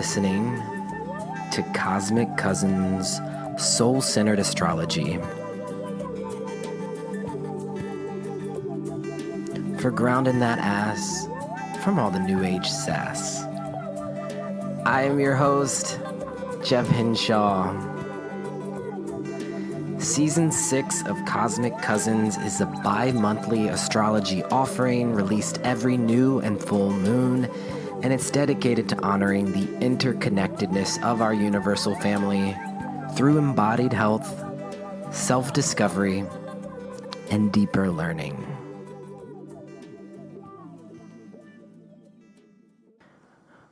listening to Cosmic Cousins Soul-Centered Astrology. For grounding that ass from all the New Age sass. I am your host, Jeff Hinshaw. Season 6 of Cosmic Cousins is a bi-monthly astrology offering released every new and full moon, and it's dedicated to honoring the interconnectedness of our universal family through embodied health, self-discovery, and deeper learning.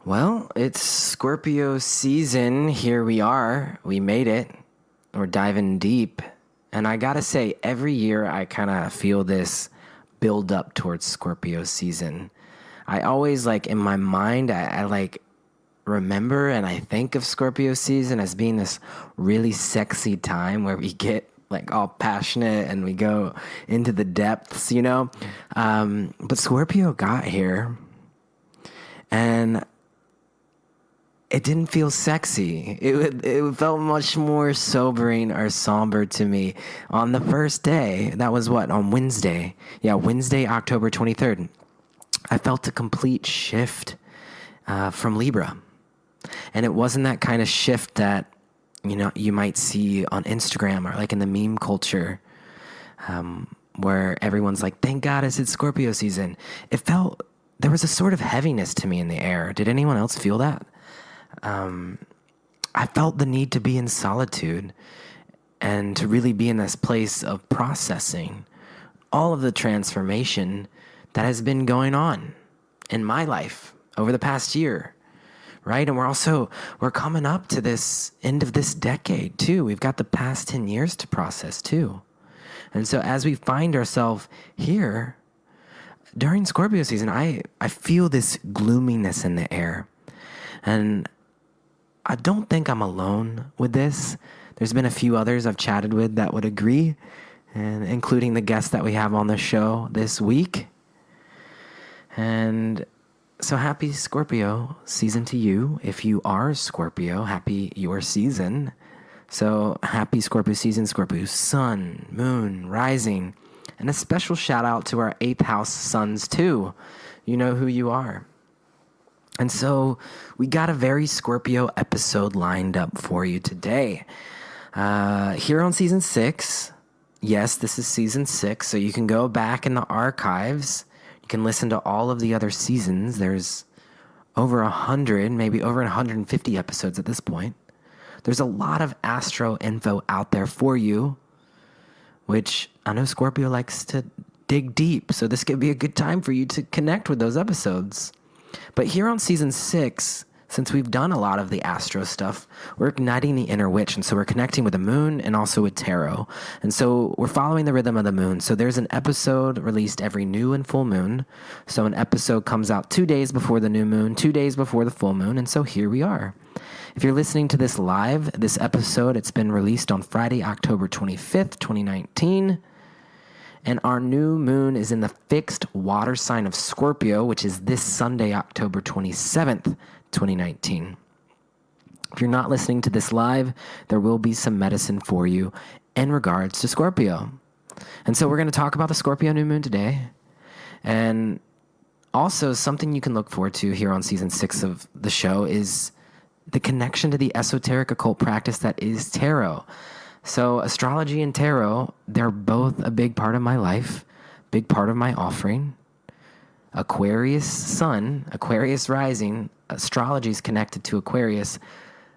Well, it's Scorpio season. Here we are. We made it. We're diving deep. And I gotta say, every year I kind of feel this build up towards Scorpio season. I always, in my mind, I remember and I think of Scorpio season as being this really sexy time where we get all passionate and we go into the depths, But Scorpio got here and it didn't feel sexy. It felt much more sobering or somber to me on the first day. That was on Wednesday. Yeah, Wednesday, October 23rd. I felt a complete shift from Libra. And it wasn't that kind of shift that, you might see on Instagram or in the meme culture where everyone's like, thank God it's Scorpio season. It felt, there was a sort of heaviness to me in the air. Did anyone else feel that? I felt the need to be in solitude and to really be in this place of processing all of the transformation that has been going on in my life over the past year, right? And we're coming up to this end of this decade too. We've got the past 10 years to process too. And so as we find ourselves here during Scorpio season, I feel this gloominess in the air. And I don't think I'm alone with this. There's been a few others I've chatted with that would agree, and including the guests that we have on the show this week. And so happy Scorpio season to you. If you are Scorpio, happy your season. So happy Scorpio season, Scorpio sun, moon, rising. And a special shout out to our 8th house suns too. You know who you are. And so we got a very Scorpio episode lined up for you today. Here on season 6, yes, this is season 6, so you can go back in the archives. You can listen to all of the other seasons. There's over 100, maybe over 150 episodes at this point. There's a lot of astro info out there for you, which I know Scorpio likes to dig deep, so this could be a good time for you to connect with those episodes. But here on season 6, since we've done a lot of the astro stuff, we're igniting the inner witch. And so we're connecting with the moon and also with tarot. And so we're following the rhythm of the moon. So there's an episode released every new and full moon. So an episode comes out 2 days before the new moon, 2 days before the full moon. And so here we are. If you're listening to this live, this episode, it's been released on Friday, October 25th, 2019. And our new moon is in the fixed water sign of Scorpio, which is this Sunday, October 27th, 2019. If you're not listening to this live, there will be some medicine for you in regards to Scorpio. And so we're going to talk about the Scorpio new moon today. And also something you can look forward to here on season 6 of the show is the connection to the esoteric occult practice that is tarot. So astrology and tarot, they're both a big part of my life, big part of my offering. Aquarius sun, Aquarius rising, astrology is connected to Aquarius,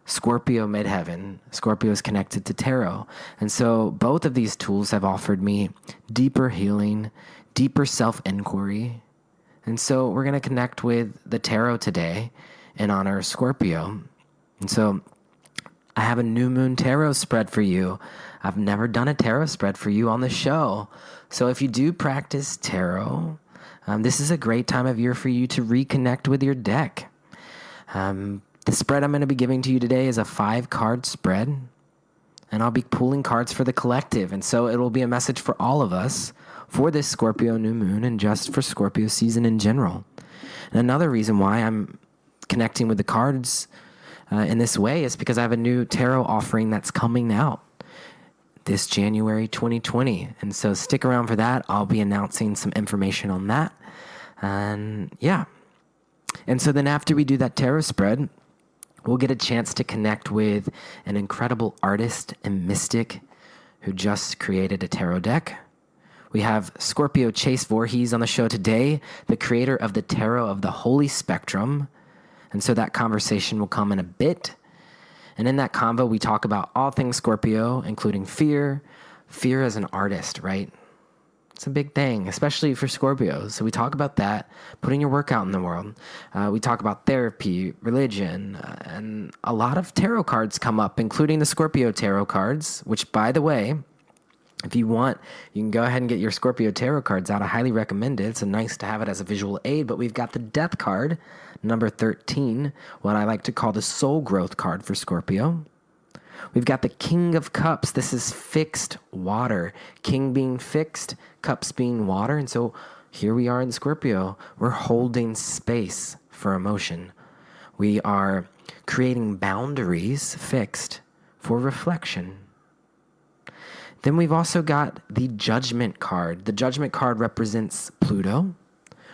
Scorpio midheaven, Scorpio is connected to tarot. And so both of these tools have offered me deeper healing, deeper self-inquiry. And so we're going to connect with the tarot today in honor of Scorpio. And so I have a new moon tarot spread for you. I've never done a tarot spread for you on the show. So if you do practice tarot, this is a great time of year for you to reconnect with your deck. The spread I'm going to be giving to you today is a 5-card spread, and I'll be pulling cards for the collective. And so it will be a message for all of us for this Scorpio new moon and just for Scorpio season in general. And another reason why I'm connecting with the cards in this way is because I have a new tarot offering that's coming out this January 2020. And so stick around for that. I'll be announcing some information on that. And yeah. And so then after we do that tarot spread, we'll get a chance to connect with an incredible artist and mystic who just created a tarot deck. We have Scorpio Chase Voorhees on the show today, the creator of the Tarot of the Holy Spectrum. And so that conversation will come in a bit. And in that convo, we talk about all things Scorpio, including fear as an artist, right? It's a big thing, especially for Scorpios. So we talk about that, putting your work out in the world. We talk about therapy, religion, and a lot of tarot cards come up, including the Scorpio tarot cards, which, by the way, if you want, you can go ahead and get your Scorpio tarot cards out. I highly recommend it. It's nice to have it as a visual aid, but we've got the Death card, number 13, what I like to call the soul growth card for Scorpio. We've got the King of Cups. This is fixed water. King being fixed, cups being water. And so here we are in Scorpio. We're holding space for emotion. We are creating boundaries, fixed, for reflection. Then we've also got the Judgment card. The Judgment card represents Pluto,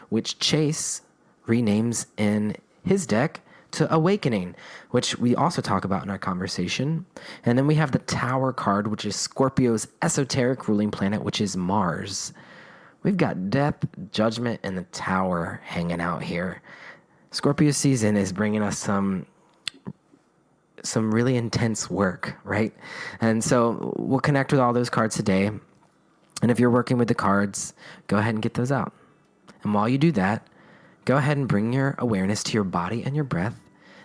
which Chase renames in his deck to Awakening, which we also talk about in our conversation. And then we have the Tower card, which is Scorpio's esoteric ruling planet, which is Mars. We've got Death, Judgment, and the Tower hanging out here. Scorpio season is bringing us some really intense work, right? And so we'll connect with all those cards today. And if you're working with the cards, go ahead and get those out. And while you do that, go ahead and bring your awareness to your body and your breath,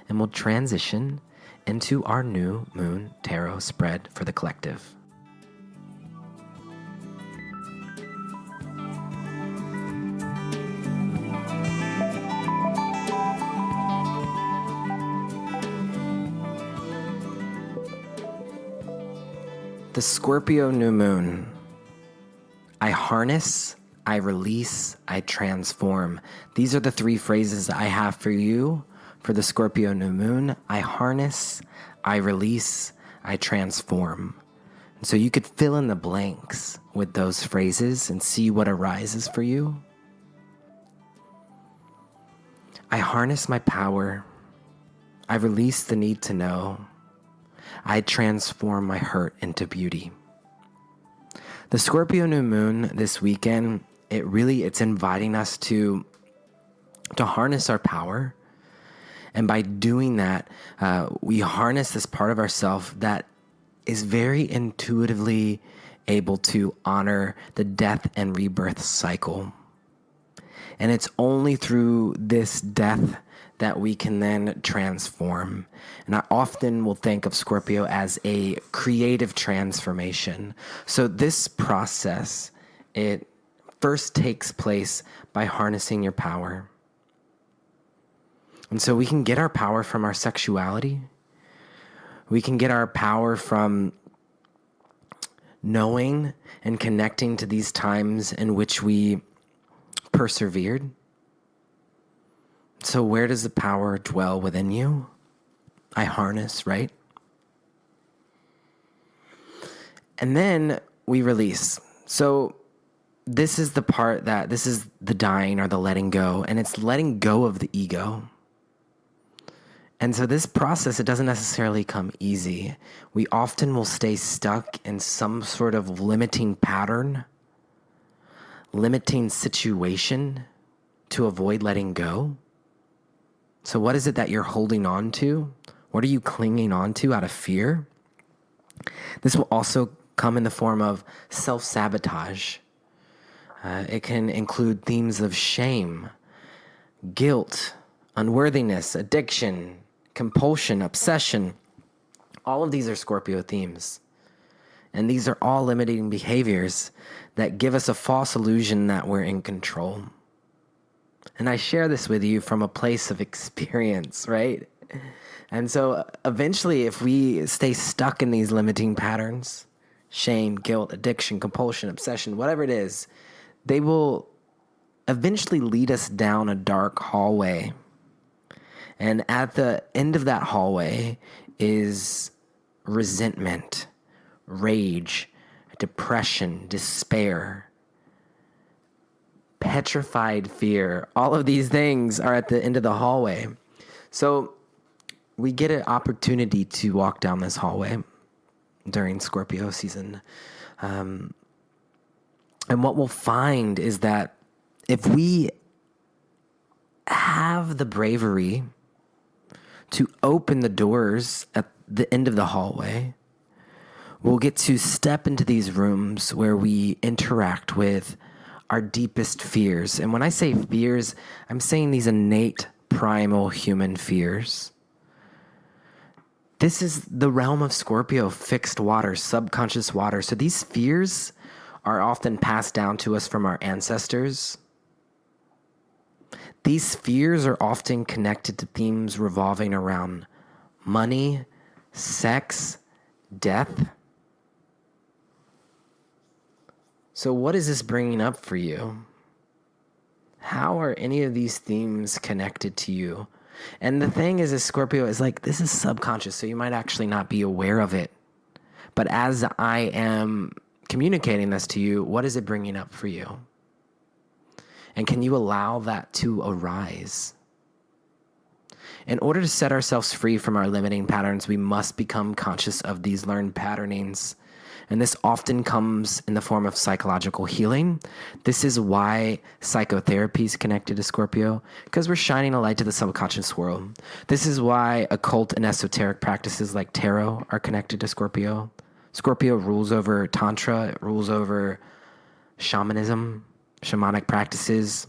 and we'll transition into our new moon tarot spread for the collective. The Scorpio new moon. I harness, I release, I transform. These are the three phrases I have for you for the Scorpio new moon. I harness, I release, I transform. And so you could fill in the blanks with those phrases and see what arises for you. I harness my power. I release the need to know. I transform my hurt into beauty. The Scorpio new moon this weekend, it's inviting us to harness our power. And by doing that, we harness this part of ourselves that is very intuitively able to honor the death and rebirth cycle. And it's only through this death that we can then transform. And I often will think of Scorpio as a creative transformation. So this process, it first takes place by harnessing your power. And so we can get our power from our sexuality. We can get our power from knowing and connecting to these times in which we persevered. So where does the power dwell within you? I harness, right? And then we release. So this is the part this is the dying or the letting go, and it's letting go of the ego. And so this process, it doesn't necessarily come easy. We often will stay stuck in some sort of limiting pattern, limiting situation to avoid letting go. So what is it that you're holding on to? What are you clinging on to out of fear? This will also come in the form of self-sabotage. It can include themes of shame, guilt, unworthiness, addiction, compulsion, obsession. All of these are Scorpio themes. And these are all limiting behaviors that give us a false illusion that we're in control. And I share this with you from a place of experience, right? And so eventually, if we stay stuck in these limiting patterns, shame, guilt, addiction, compulsion, obsession, whatever it is, they will eventually lead us down a dark hallway. And at the end of that hallway is resentment, rage, depression, despair, petrified fear. All of these things are at the end of the hallway. So we get an opportunity to walk down this hallway during Scorpio season. And what we'll find is that if we have the bravery to open the doors at the end of the hallway, we'll get to step into these rooms where we interact with our deepest fears. And when I say fears, I'm saying these innate, primal human fears. This is the realm of Scorpio, fixed water, subconscious water. So these fears are often passed down to us from our ancestors. These fears are often connected to themes revolving around money, sex, death. So what is this bringing up for you? How are any of these themes connected to you? And the thing is, Scorpio is like, this is subconscious, so you might actually not be aware of it. But as I am communicating this to you, what is it bringing up for you? And can you allow that to arise? In order to set ourselves free from our limiting patterns, we must become conscious of these learned patternings. And this often comes in the form of psychological healing. This is why psychotherapy is connected to Scorpio, because we're shining a light to the subconscious world. This is why occult and esoteric practices like tarot are connected to Scorpio. Scorpio rules over Tantra, it rules over shamanism, shamanic practices.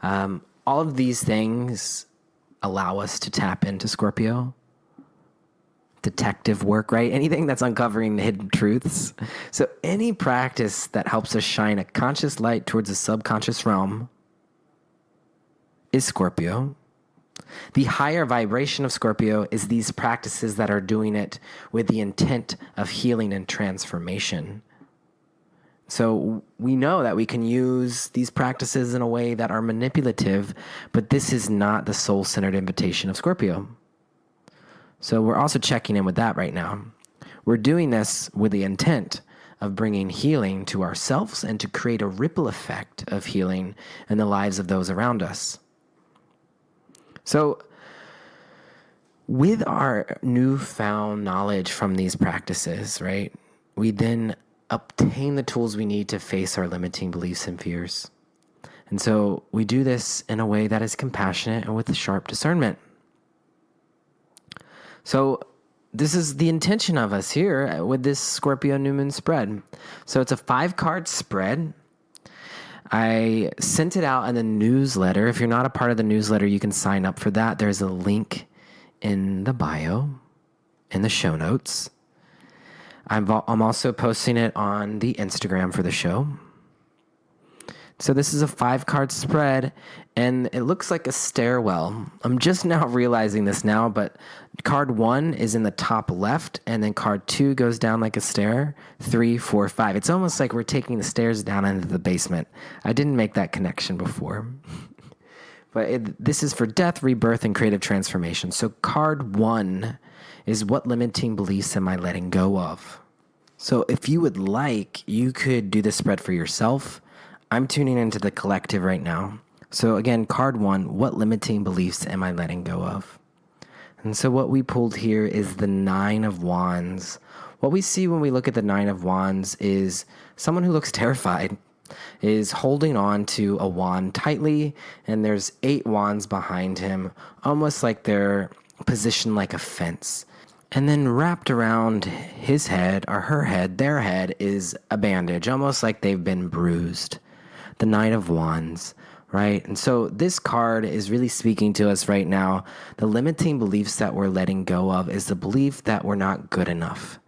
All of these things allow us to tap into Scorpio. Detective work, right? Anything that's uncovering the hidden truths. So any practice that helps us shine a conscious light towards the subconscious realm is Scorpio. The higher vibration of Scorpio is these practices that are doing it with the intent of healing and transformation. So we know that we can use these practices in a way that are manipulative, but this is not the soul-centered invitation of Scorpio. So we're also checking in with that right now. We're doing this with the intent of bringing healing to ourselves and to create a ripple effect of healing in the lives of those around us. So with our newfound knowledge from these practices, right, we then obtain the tools we need to face our limiting beliefs and fears. And so we do this in a way that is compassionate and with sharp discernment. So this is the intention of us here with this Scorpio New Moon spread. So it's a 5-card spread. I sent it out in the newsletter. If you're not a part of the newsletter, you can sign up for that. There's a link in the bio, in the show notes. I'm also posting it on the Instagram for the show. So this is a 5-card spread, and it looks like a stairwell. I'm just now realizing this now, but card 1 is in the top left, and then card 2 goes down like a stair, 3, 4, 5. It's almost like we're taking the stairs down into the basement. I didn't make that connection before. But this is for death, rebirth, and creative transformation. So card 1 is, what limiting beliefs am I letting go of? So if you would like, you could do this spread for yourself. I'm tuning into the collective right now. So again, card 1, what limiting beliefs am I letting go of? And so what we pulled here is the 9 of Wands. What we see when we look at the 9 of Wands is someone who looks terrified, is holding on to a wand tightly, and there's 8 wands behind him, almost like they're positioned like a fence. And then wrapped around his head, or her head, their head, is a bandage, almost like they've been bruised. The Knight of Wands, right? And so this card is really speaking to us right now. The limiting beliefs that we're letting go of is the belief that we're not good enough.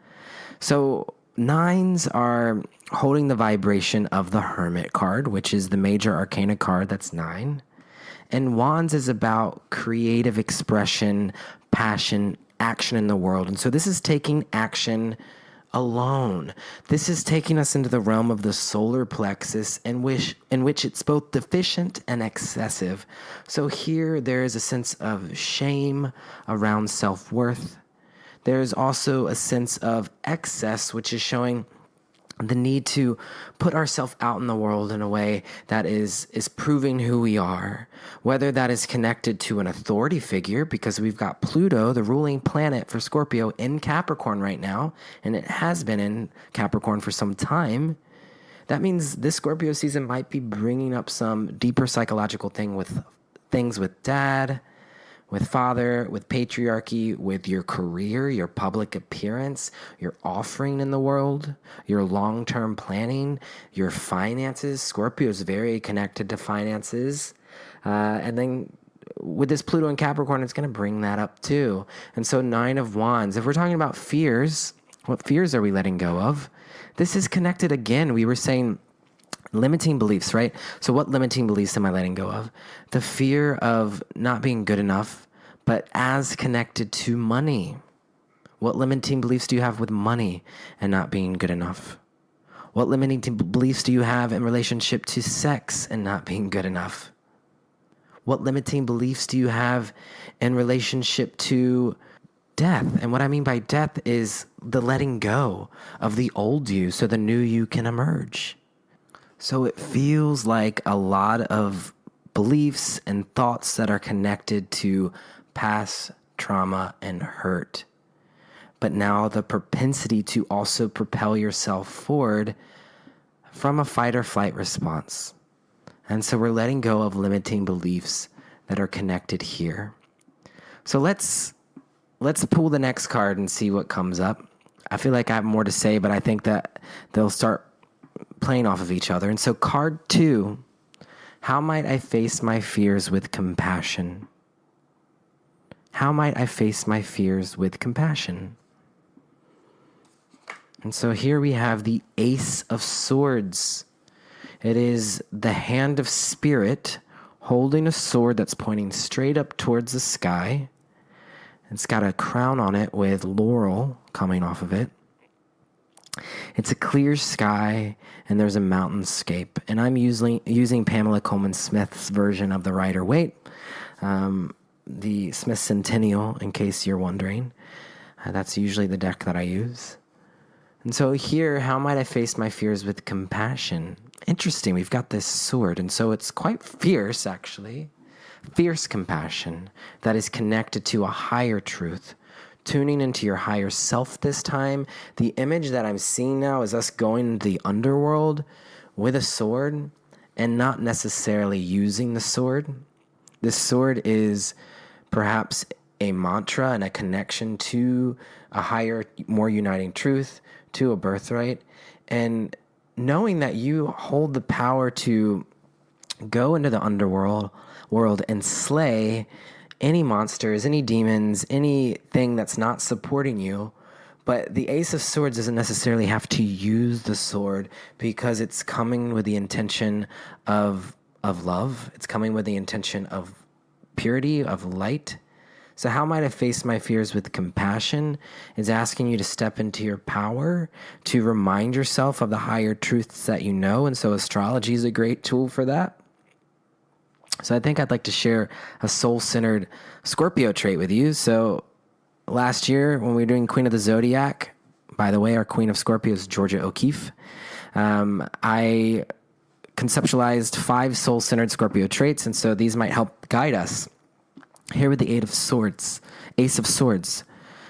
So 9s are holding the vibration of the Hermit card, which is the major arcana card, that's 9. And Wands is about creative expression, passion, action in the world. And so this is taking action alone. This is taking us into the realm of the solar plexus in which it's both deficient and excessive. So here there is a sense of shame around self-worth. There's also a sense of excess, which is showing the need to put ourselves out in the world in a way that is proving who we are, whether that is connected to an authority figure, because we've got Pluto, the ruling planet for Scorpio, in Capricorn right now, and it has been in Capricorn for some time. That means this Scorpio season might be bringing up some deeper psychological things with dad, with father, with patriarchy, with your career, your public appearance, your offering in the world, your long-term planning, your finances. Scorpio is very connected to finances. And then with this Pluto in Capricorn, it's going to bring that up too. And so 9 of Wands, if we're talking about fears, what fears are we letting go of? This is connected again. We were saying limiting beliefs, right? So what limiting beliefs am I letting go of? The fear of not being good enough, but as connected to money. What limiting beliefs do you have with money and not being good enough? What limiting beliefs do you have in relationship to sex and not being good enough? What limiting beliefs do you have in relationship to death? And what I mean by death is the letting go of the old you so the new you can emerge. So it feels like a lot of beliefs and thoughts that are connected to past trauma and hurt. But now the propensity to also propel yourself forward from a fight or flight response. And so we're letting go of limiting beliefs that are connected here. So let's pull the next card and see what comes up. I feel like I have more to say, but I think that they'll start playing off of each other. And so card 2, how might I face my fears with compassion? How might I face my fears with compassion? And so here we have the Ace of Swords. It is the hand of spirit holding a sword that's pointing straight up towards the sky. It's got a crown on it with laurel coming off of it. It's a clear sky, and there's a mountainscape. And I'm using Pamela Coleman Smith's version of the Rider-Waite, the Smith Centennial, in case you're wondering. That's usually the deck that I use. And so here, how might I face my fears with compassion? Interesting, we've got this sword, and so it's quite fierce, actually. Fierce compassion that is connected to a higher truth. Tuning into your higher self this time. The image that I'm seeing now is us going into the underworld with a sword and not necessarily using the sword. This sword is perhaps a mantra and a connection to a higher, more uniting truth, to a birthright. And knowing that you hold the power to go into the underworld and slay any monsters, any demons, anything that's not supporting you. But the Ace of Swords doesn't necessarily have to use the sword because it's coming with the intention of love. It's coming with the intention of purity, of light. So how might I face my fears with compassion is asking you to step into your power, to remind yourself of the higher truths that you know. And so astrology is a great tool for that. So I think I'd like to share a soul-centered Scorpio trait with you. So last year when we were doing Queen of the Zodiac, by the way, our Queen of Scorpio is Georgia O'Keeffe, I conceptualized 5 soul-centered Scorpio traits, and so these might help guide us. Here with the Ace of Swords.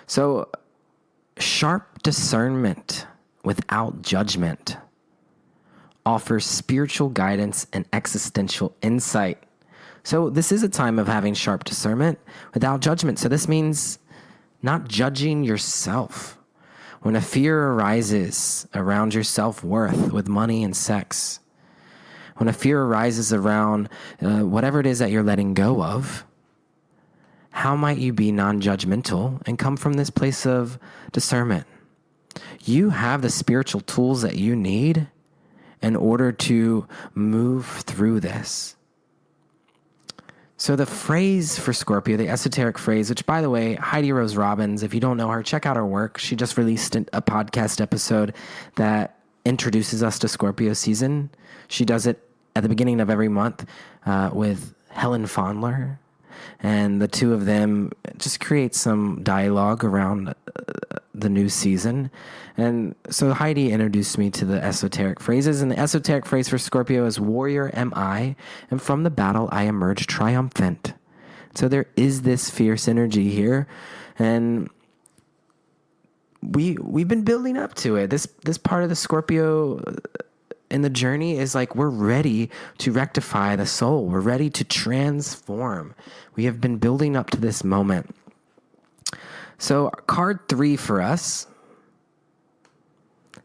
So sharp discernment without judgment offers spiritual guidance and existential insight. So this is a time of having sharp discernment without judgment. So this means not judging yourself. When a fear arises around your self-worth with money and sex, when a fear arises around whatever it is that you're letting go of, how might you be non-judgmental and come from this place of discernment? You have the spiritual tools that you need in order to move through this. So the phrase for Scorpio, the esoteric phrase, which by the way, Heidi Rose Robbins, if you don't know her, check out her work. She just released a podcast episode that introduces us to Scorpio season. She does it at the beginning of every month with Helen Fondler. And the two of them just create some dialogue around the new season. And so Heidi introduced me to the esoteric phrases. And the esoteric phrase for Scorpio is warrior am I, and from the battle I emerge triumphant. So there is this fierce energy here. And we've been building up to it. This part of the Scorpio in the journey is like we're ready to rectify the soul. We're ready to transform. We have been building up to this moment. So card 3 for us.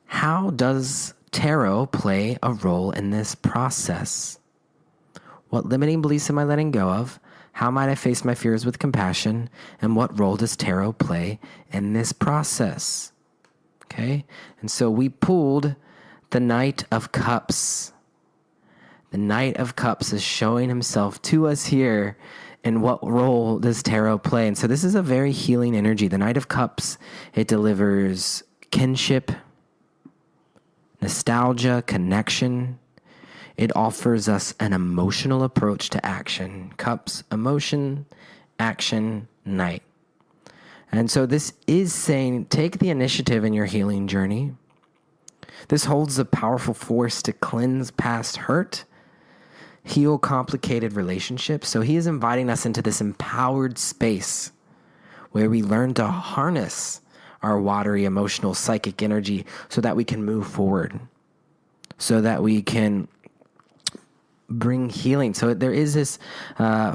How does tarot play a role in this process? What limiting beliefs am I letting go of? How might I face my fears with compassion? And what role does tarot play in this process? Okay, and so we pulled the Knight of Cups. The Knight of Cups is showing himself to us here. And what role does tarot play? And so this is a very healing energy. The Knight of Cups, it delivers kinship, nostalgia, connection. It offers us an emotional approach to action. Cups, emotion, action, Knight. And so this is saying, take the initiative in your healing journey. This holds a powerful force to cleanse past hurt, heal complicated relationships. So he is inviting us into this empowered space where we learn to harness our watery, emotional, psychic energy so that we can move forward, so that we can bring healing. So there is this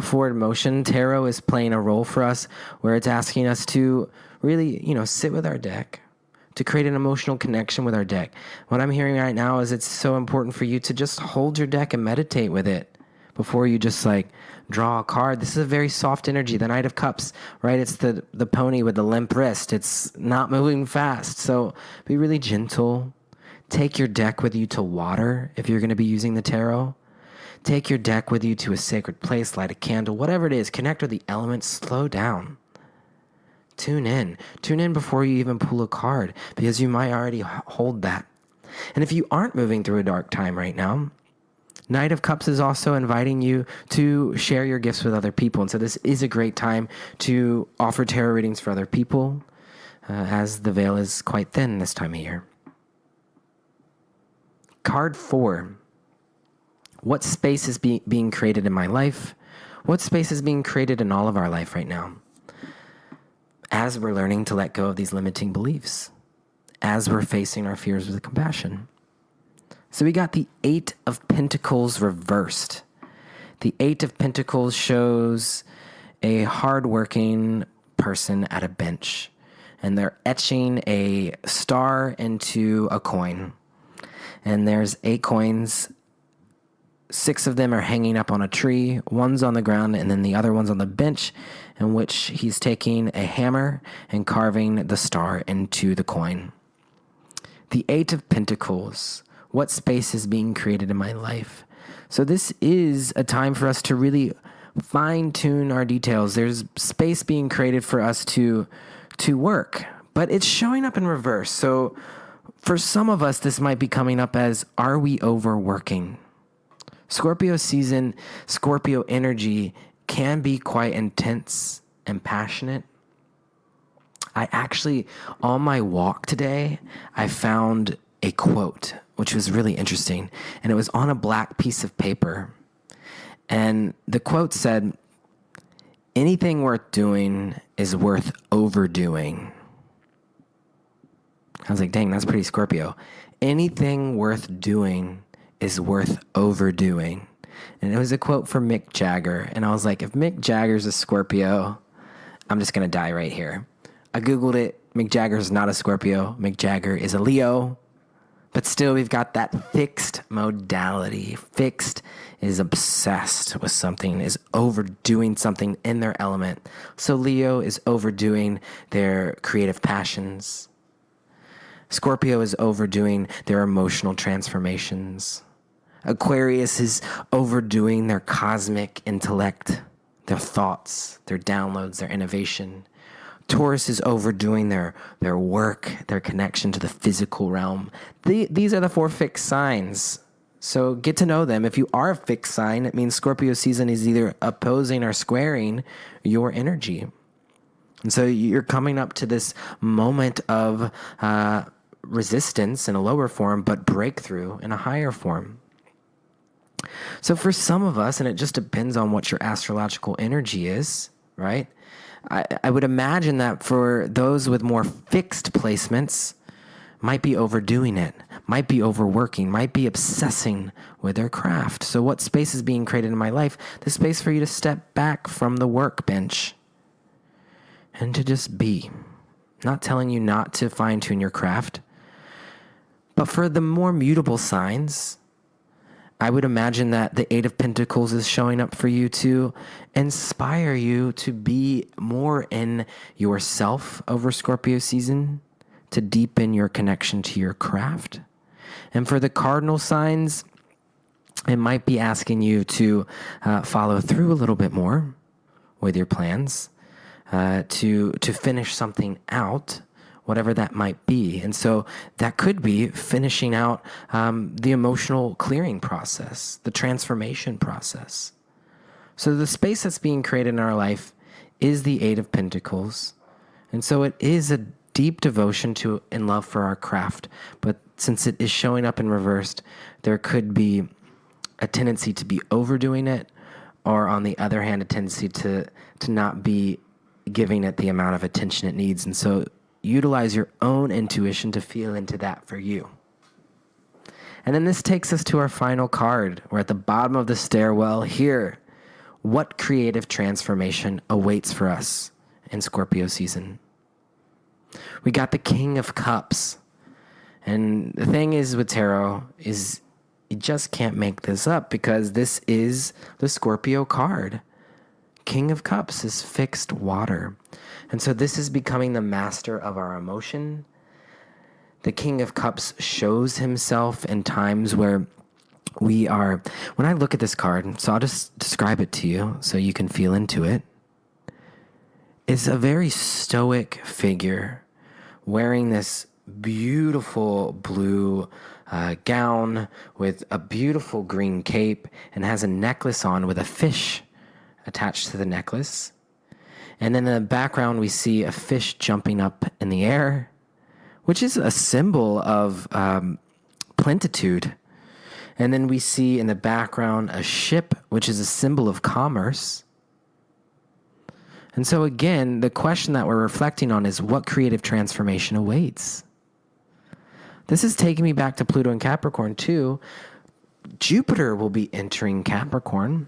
forward motion. Tarot is playing a role for us where it's asking us to really, sit with our deck, to create an emotional connection with our deck. What I'm hearing right now is it's so important for you to just hold your deck and meditate with it before you just draw a card. This is a very soft energy. The Knight of Cups, right? It's the pony with the limp wrist. It's not moving fast. So be really gentle. Take your deck with you to water if you're going to be using the tarot. Take your deck with you to a sacred place, light a candle, whatever it is. Connect with the elements, slow down. Tune in before you even pull a card, because you might already hold that. And if you aren't moving through a dark time right now, Knight of Cups is also inviting you to share your gifts with other people. And so this is a great time to offer tarot readings for other people, as the veil is quite thin this time of year. Card 4. What space is being created in my life? What space is being created in all of our life right now? As we're learning to let go of these limiting beliefs, as we're facing our fears with compassion. So we got the 8 of Pentacles reversed. The 8 of Pentacles shows a hardworking person at a bench, and they're etching a star into a coin. And there's 8 coins. 6 of them are hanging up on a tree, one's on the ground, and then the other one's on the bench, in which he's taking a hammer and carving the star into the coin. The 8 of Pentacles. What space is being created in my life? So this is a time for us to really fine-tune our details. There's space being created for us to work, but it's showing up in reverse. So for some of us, this might be coming up as, are we overworking? Scorpio season, Scorpio energy can be quite intense and passionate. I actually, on my walk today, I found a quote, which was really interesting. And it was on a black piece of paper. And the quote said, anything worth doing is worth overdoing. I was like, dang, that's pretty Scorpio. Anything worth doing is worth overdoing. And it was a quote from Mick Jagger. And I was like, if Mick Jagger's a Scorpio, I'm just going to die right here. I Googled it. Mick Jagger's not a Scorpio. Mick Jagger is a Leo. But still, we've got that fixed modality. Fixed is obsessed with something, is overdoing something in their element. So Leo is overdoing their creative passions. Scorpio is overdoing their emotional transformations. Aquarius is overdoing their cosmic intellect. their thoughts, their downloads, their innovation. Taurus is overdoing their work, their connection to the physical realm. These are the 4 fixed signs. So get to know them. If you are a fixed sign, it means Scorpio season is either opposing or squaring your energy. And so you're coming up to this moment of resistance in a lower form, but breakthrough in a higher form. So for some of us, and it just depends on what your astrological energy is, right? I would imagine that for those with more fixed placements, might be overdoing it, might be overworking, might be obsessing with their craft. So what space is being created in my life? The space for you to step back from the workbench and to just be. Not telling you not to fine-tune your craft. But for the more mutable signs, I would imagine that the 8 of Pentacles is showing up for you to inspire you to be more in yourself over Scorpio season, to deepen your connection to your craft. And for the cardinal signs, it might be asking you to follow through a little bit more with your plans, to finish something out, whatever that might be. And so that could be finishing out the emotional clearing process, the transformation process. So the space that's being created in our life is the 8 of Pentacles. And so it is a deep devotion to and love for our craft. But since it is showing up in reversed, there could be a tendency to be overdoing it, or on the other hand, a tendency to not be giving it the amount of attention it needs. And so utilize your own intuition to feel into that for you. And then this takes us to our final card. We're at the bottom of the stairwell here. What creative transformation awaits for us in Scorpio season? We got the King of Cups. And the thing is with tarot is you just can't make this up, because this is the Scorpio card. King of Cups is fixed water. And so this is becoming the master of our emotion. The King of Cups shows himself in times where we are, when I look at this card, so I'll just describe it to you so you can feel into it. It's a very stoic figure wearing this beautiful blue gown with a beautiful green cape, and has a necklace on with a fish attached to the necklace. And then in the background, we see a fish jumping up in the air, which is a symbol of plenitude. And then we see in the background a ship, which is a symbol of commerce. And so again, the question that we're reflecting on is, what creative transformation awaits? This is taking me back to Pluto and Capricorn too. Jupiter will be entering Capricorn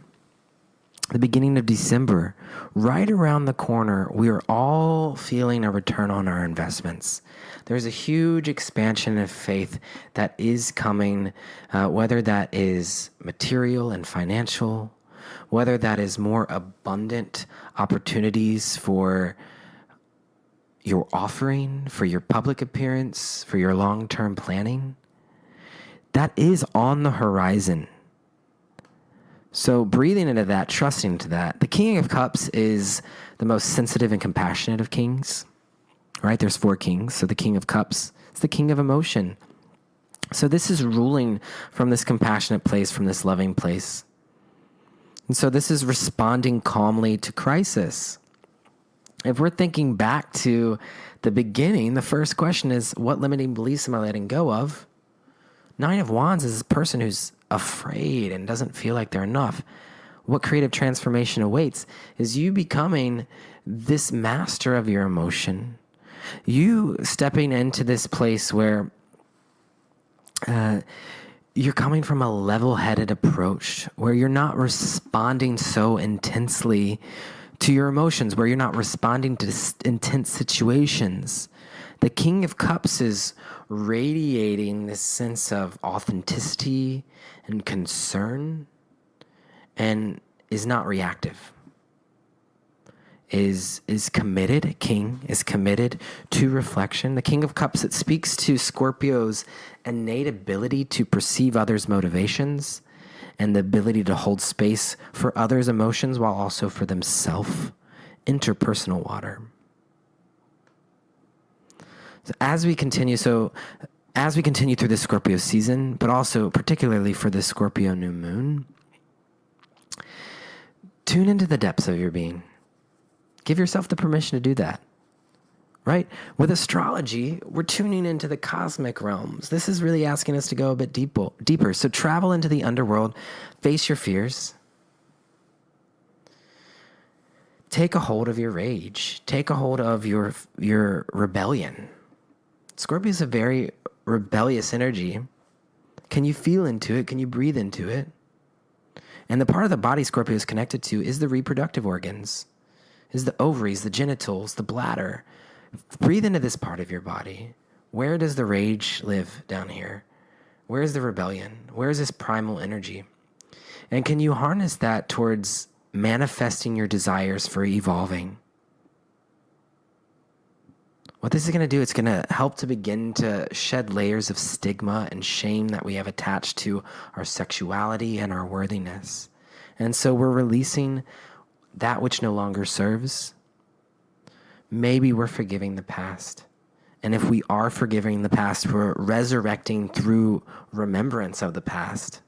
the beginning of December. Right around the corner, we are all feeling a return on our investments. There's a huge expansion of faith that is coming, whether that is material and financial, whether that is more abundant opportunities for your offering, for your public appearance, for your long-term planning. That is on the horizon. So breathing into that, trusting into that. The King of Cups is the most sensitive and compassionate of kings, right? There's 4 kings. So the King of Cups is the king of emotion. So this is ruling from this compassionate place, from this loving place. And so this is responding calmly to crisis. If we're thinking back to the beginning, the first question is, what limiting beliefs am I letting go of? 9 of Wands is a person who's afraid and doesn't feel like they're enough. What creative transformation awaits is you becoming this master of your emotion. You stepping into this place where you're coming from a level-headed approach, where you're not responding so intensely to your emotions, where you're not responding to intense situations. The King of Cups is radiating this sense of authenticity and concern, and is not reactive. Is committed. King is committed to reflection. The King of Cups, it speaks to Scorpio's innate ability to perceive others' motivations and the ability to hold space for others' emotions while also for themselves. Interpersonal water. As we continue through the Scorpio season, but also particularly for the Scorpio new moon, tune into the depths of your being. Give yourself the permission to do that. Right? With astrology, we're tuning into the cosmic realms. This is really asking us to go a bit deeper. So travel into the underworld, face your fears. Take a hold of your rage. Take a hold of your rebellion. Scorpio is a very rebellious energy. Can you feel into it? Can you breathe into it? And the part of the body Scorpio is connected to is the reproductive organs, is the ovaries, the genitals, the bladder. Breathe into this part of your body. Where does the rage live down here? Where is the rebellion? Where is this primal energy? And can you harness that towards manifesting your desires for evolving? What this is going to do, it's going to help to begin to shed layers of stigma and shame that we have attached to our sexuality and our worthiness. And so we're releasing that which no longer serves. Maybe we're forgiving the past. And if we are forgiving the past, we're resurrecting through remembrance of the past.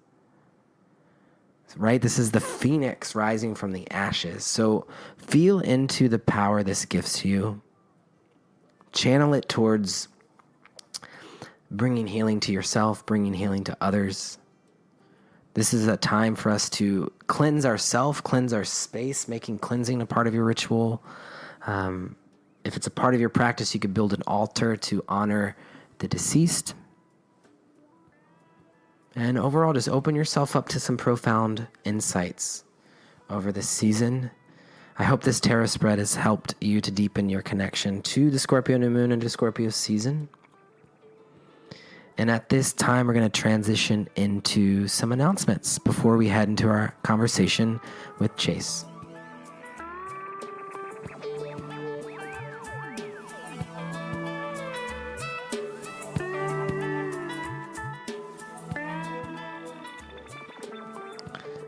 Right? This is the phoenix rising from the ashes. So feel into the power this gives to you. Channel it towards bringing healing to yourself, bringing healing to others. This is a time for us to cleanse ourselves, cleanse our space, making cleansing a part of your ritual. If it's a part of your practice, you could build an altar to honor the deceased. And overall, just open yourself up to some profound insights over this season. I hope this tarot spread has helped you to deepen your connection to the Scorpio new moon and to Scorpio season. And at this time, we're going to transition into some announcements before we head into our conversation with Chase.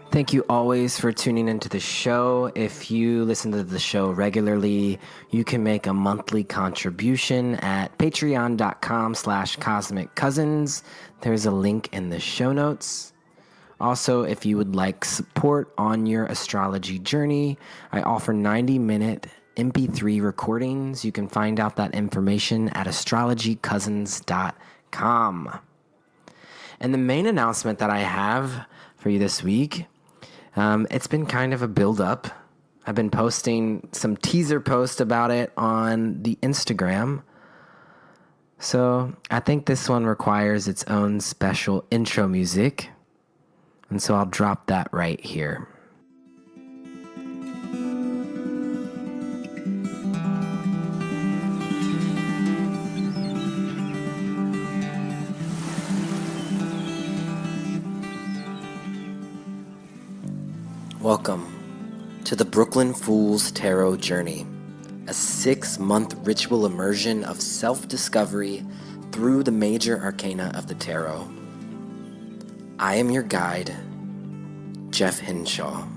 Thank you always for tuning into the show. If you listen to the show regularly, you can make a monthly contribution at patreon.com/cosmiccousins. There's a link in the show notes. Also, if you would like support on your astrology journey, I offer 90-minute MP3 recordings. You can find out that information at astrologycousins.com. And the main announcement that I have for you this week, it's been kind of a build-up. I've been posting some teaser posts about it on the Instagram. So I think this one requires its own special intro music. And so I'll drop that right here. Welcome to the Brooklyn Fool's Tarot Journey, a 6-month ritual immersion of self-discovery through the major arcana of the tarot. I am your guide, Jeff Hinshaw.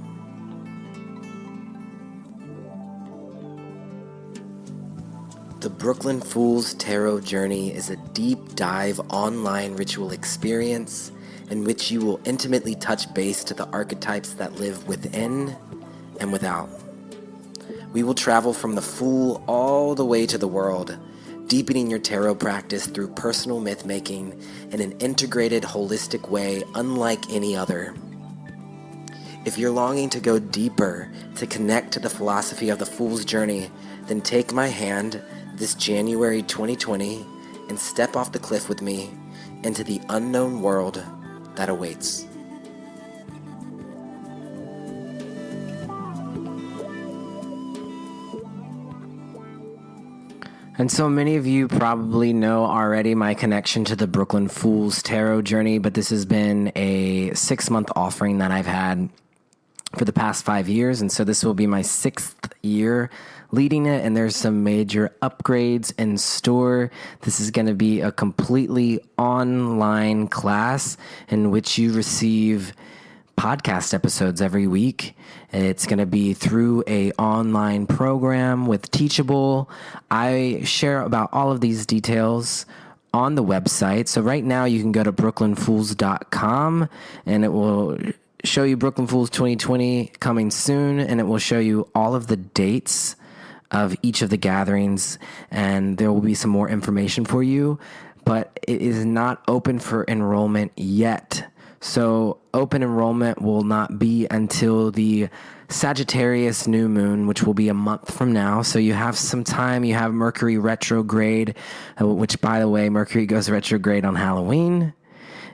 The Brooklyn Fool's Tarot Journey is a deep dive online ritual experience in which you will intimately touch base to the archetypes that live within and without. We will travel from the Fool all the way to the world, deepening your tarot practice through personal myth-making in an integrated, holistic way unlike any other. If you're longing to go deeper, to connect to the philosophy of the Fool's Journey, then take my hand this January 2020 and step off the cliff with me into the unknown world that awaits. And so many of you probably know already my connection to the Brooklyn Fool's Tarot Journey, but this has been a 6-month offering that I've had for the past 5 years, and so this will be my 6th year leading it, and there's some major upgrades in store. This is going to be a completely online class in which you receive podcast episodes every week. It's going to be through a online program with Teachable. I share about all of these details on the website. So right now you can go to brooklynfools.com and it will show you Brooklyn Fools 2020 coming soon, and it will show you all of the dates of each of the gatherings, and there will be some more information for you, but it is not open for enrollment yet. So open enrollment will not be until the Sagittarius new moon, which will be a month from now. So you have some time. You have Mercury retrograde, which, by the way, Mercury goes retrograde on Halloween.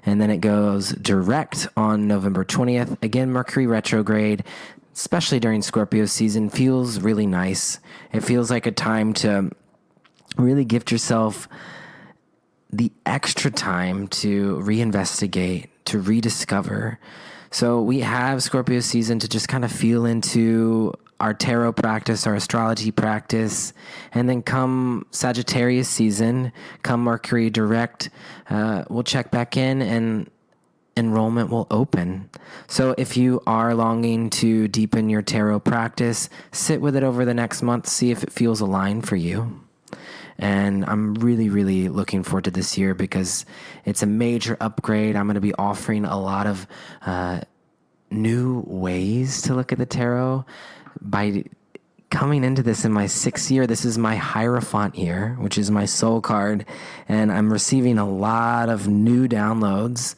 And then it goes direct on November 20th. Again, Mercury retrograde, especially during Scorpio season, feels really nice. It feels like a time to really gift yourself the extra time to reinvestigate, to rediscover. So we have Scorpio season to just kind of feel into our tarot practice, our astrology practice, and then come Sagittarius season, come Mercury direct, we'll check back in and enrollment will open. So if you are longing to deepen your tarot practice, sit with it over the next month, see if it feels aligned for you. And I'm really, really looking forward to this year because it's a major upgrade. I'm going to be offering a lot of new ways to look at the tarot. By coming into this in my 6th year, this is my Hierophant year, which is my soul card, and I'm receiving a lot of new downloads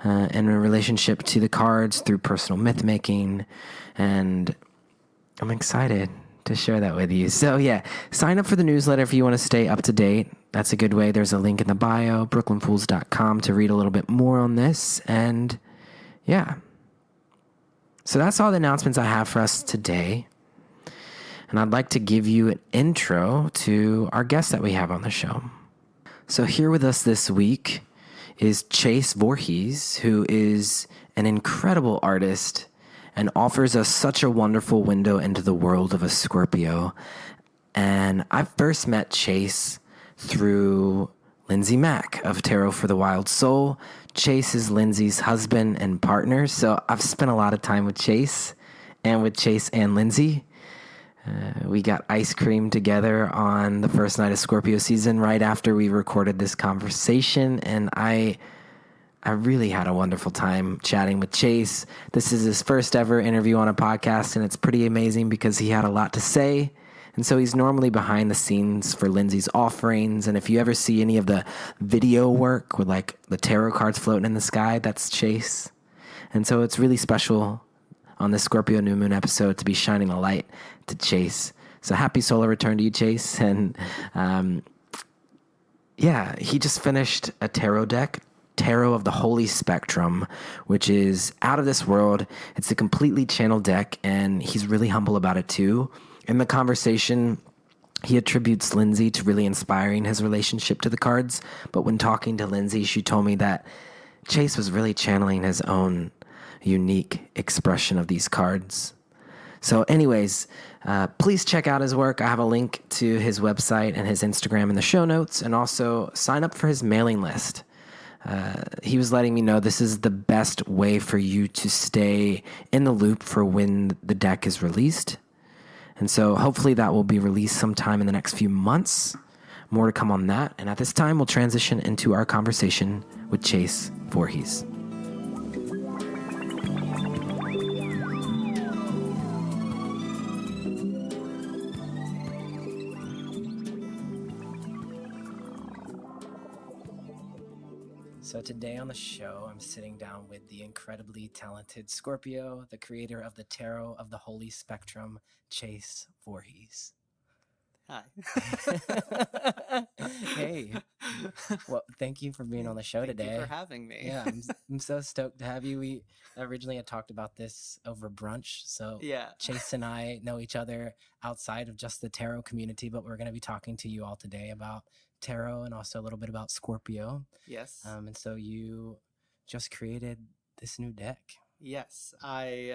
in a relationship to the cards through personal myth making, and I'm excited to share that with you. So yeah, sign up for the newsletter if you want to stay up to date. That's a good way. There's a link in the bio, brooklynfools.com, to read a little bit more on this. And yeah, so that's all the announcements I have for us today. And I'd like to give you an intro to our guest that we have on the show. So here with us this week is Chase Voorhees, who is an incredible artist and offers us such a wonderful window into the world of a Scorpio. And I first met Chase through Lindsay Mack of Tarot for the Wild Soul. Chase is Lindsay's husband and partner, so I've spent a lot of time with Chase and Lindsay. We got ice cream together on the first night of Scorpio season right after we recorded this conversation, and I really had a wonderful time chatting with Chase. This is his first ever interview on a podcast, and it's pretty amazing because he had a lot to say. And so he's normally behind the scenes for Lindsay's offerings. And if you ever see any of the video work with like the tarot cards floating in the sky, that's Chase. And so it's really special on this Scorpio new moon episode to be shining a light to Chase. So happy solar return to you, Chase. And yeah, he just finished a tarot deck, Tarot of the Holy Spectrum, which is out of this world. It's a completely channeled deck, and he's really humble about it too. In the conversation, he attributes Lindsay to really inspiring his relationship to the cards. But when talking to Lindsay, she told me that Chase was really channeling his own unique expression of these cards. So anyways, please check out his work. I have a link to his website and his Instagram in the show notes, and also sign up for his mailing list. He was letting me know this is the best way for you to stay in the loop for when the deck is released. And so hopefully that will be released sometime in the next few months. More to come on that. And at this time, we'll transition into our conversation with Chase Voorhees. So today on the show, I'm sitting down with the incredibly talented Scorpio, the creator of the Tarot of the Holy Spectrum, Chase Voorhees. Hi. Hey. Well, thank you for being on the show today. Thank you for having me. Yeah, I'm so stoked to have you. We originally had talked about this over brunch. So yeah. Chase and I know each other outside of just the tarot community, but we're going to be talking to you all today about tarot and also a little bit about Scorpio. Yes. And so you just created this new deck. Yes. I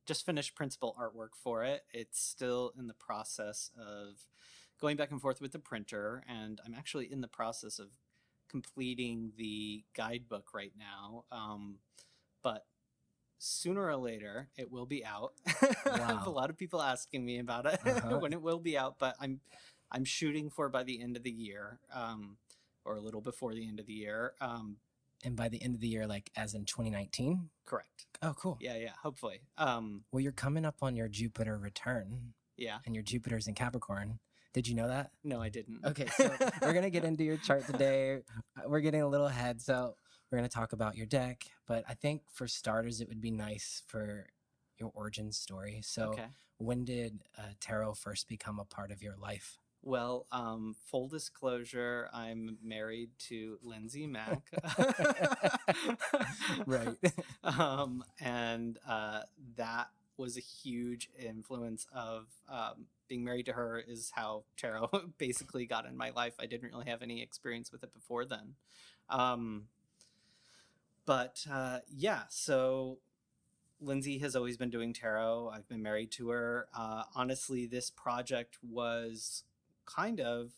just finished principal artwork for it. It's still in the process of going back and forth with the printer, and I'm actually in the process of completing the guidebook right now. But sooner or later it will be out. I have a Wow. lot of people asking me about it Uh-huh. when it will be out, but I'm shooting for by the end of the year, or a little before the end of the year. And by the end of the year, like as in 2019? Correct. Oh, cool. Yeah, hopefully. Well, you're coming up on your Jupiter return, Yeah. and your Jupiter's in Capricorn. Did you know that? No, I didn't. Okay, so we're going to get into your chart today. We're getting a little ahead, so we're going to talk about your deck. But I think for starters, it would be nice for your origin story. So, Okay. when did tarot first become a part of your life? Well, full disclosure, I'm married to Lindsay Mack. Right. And that was a huge influence of being married to her, is how tarot basically got in my life. I didn't really have any experience with it before then. But yeah, so Lindsay has always been doing tarot. I've been married to her. Honestly, this project was kind of,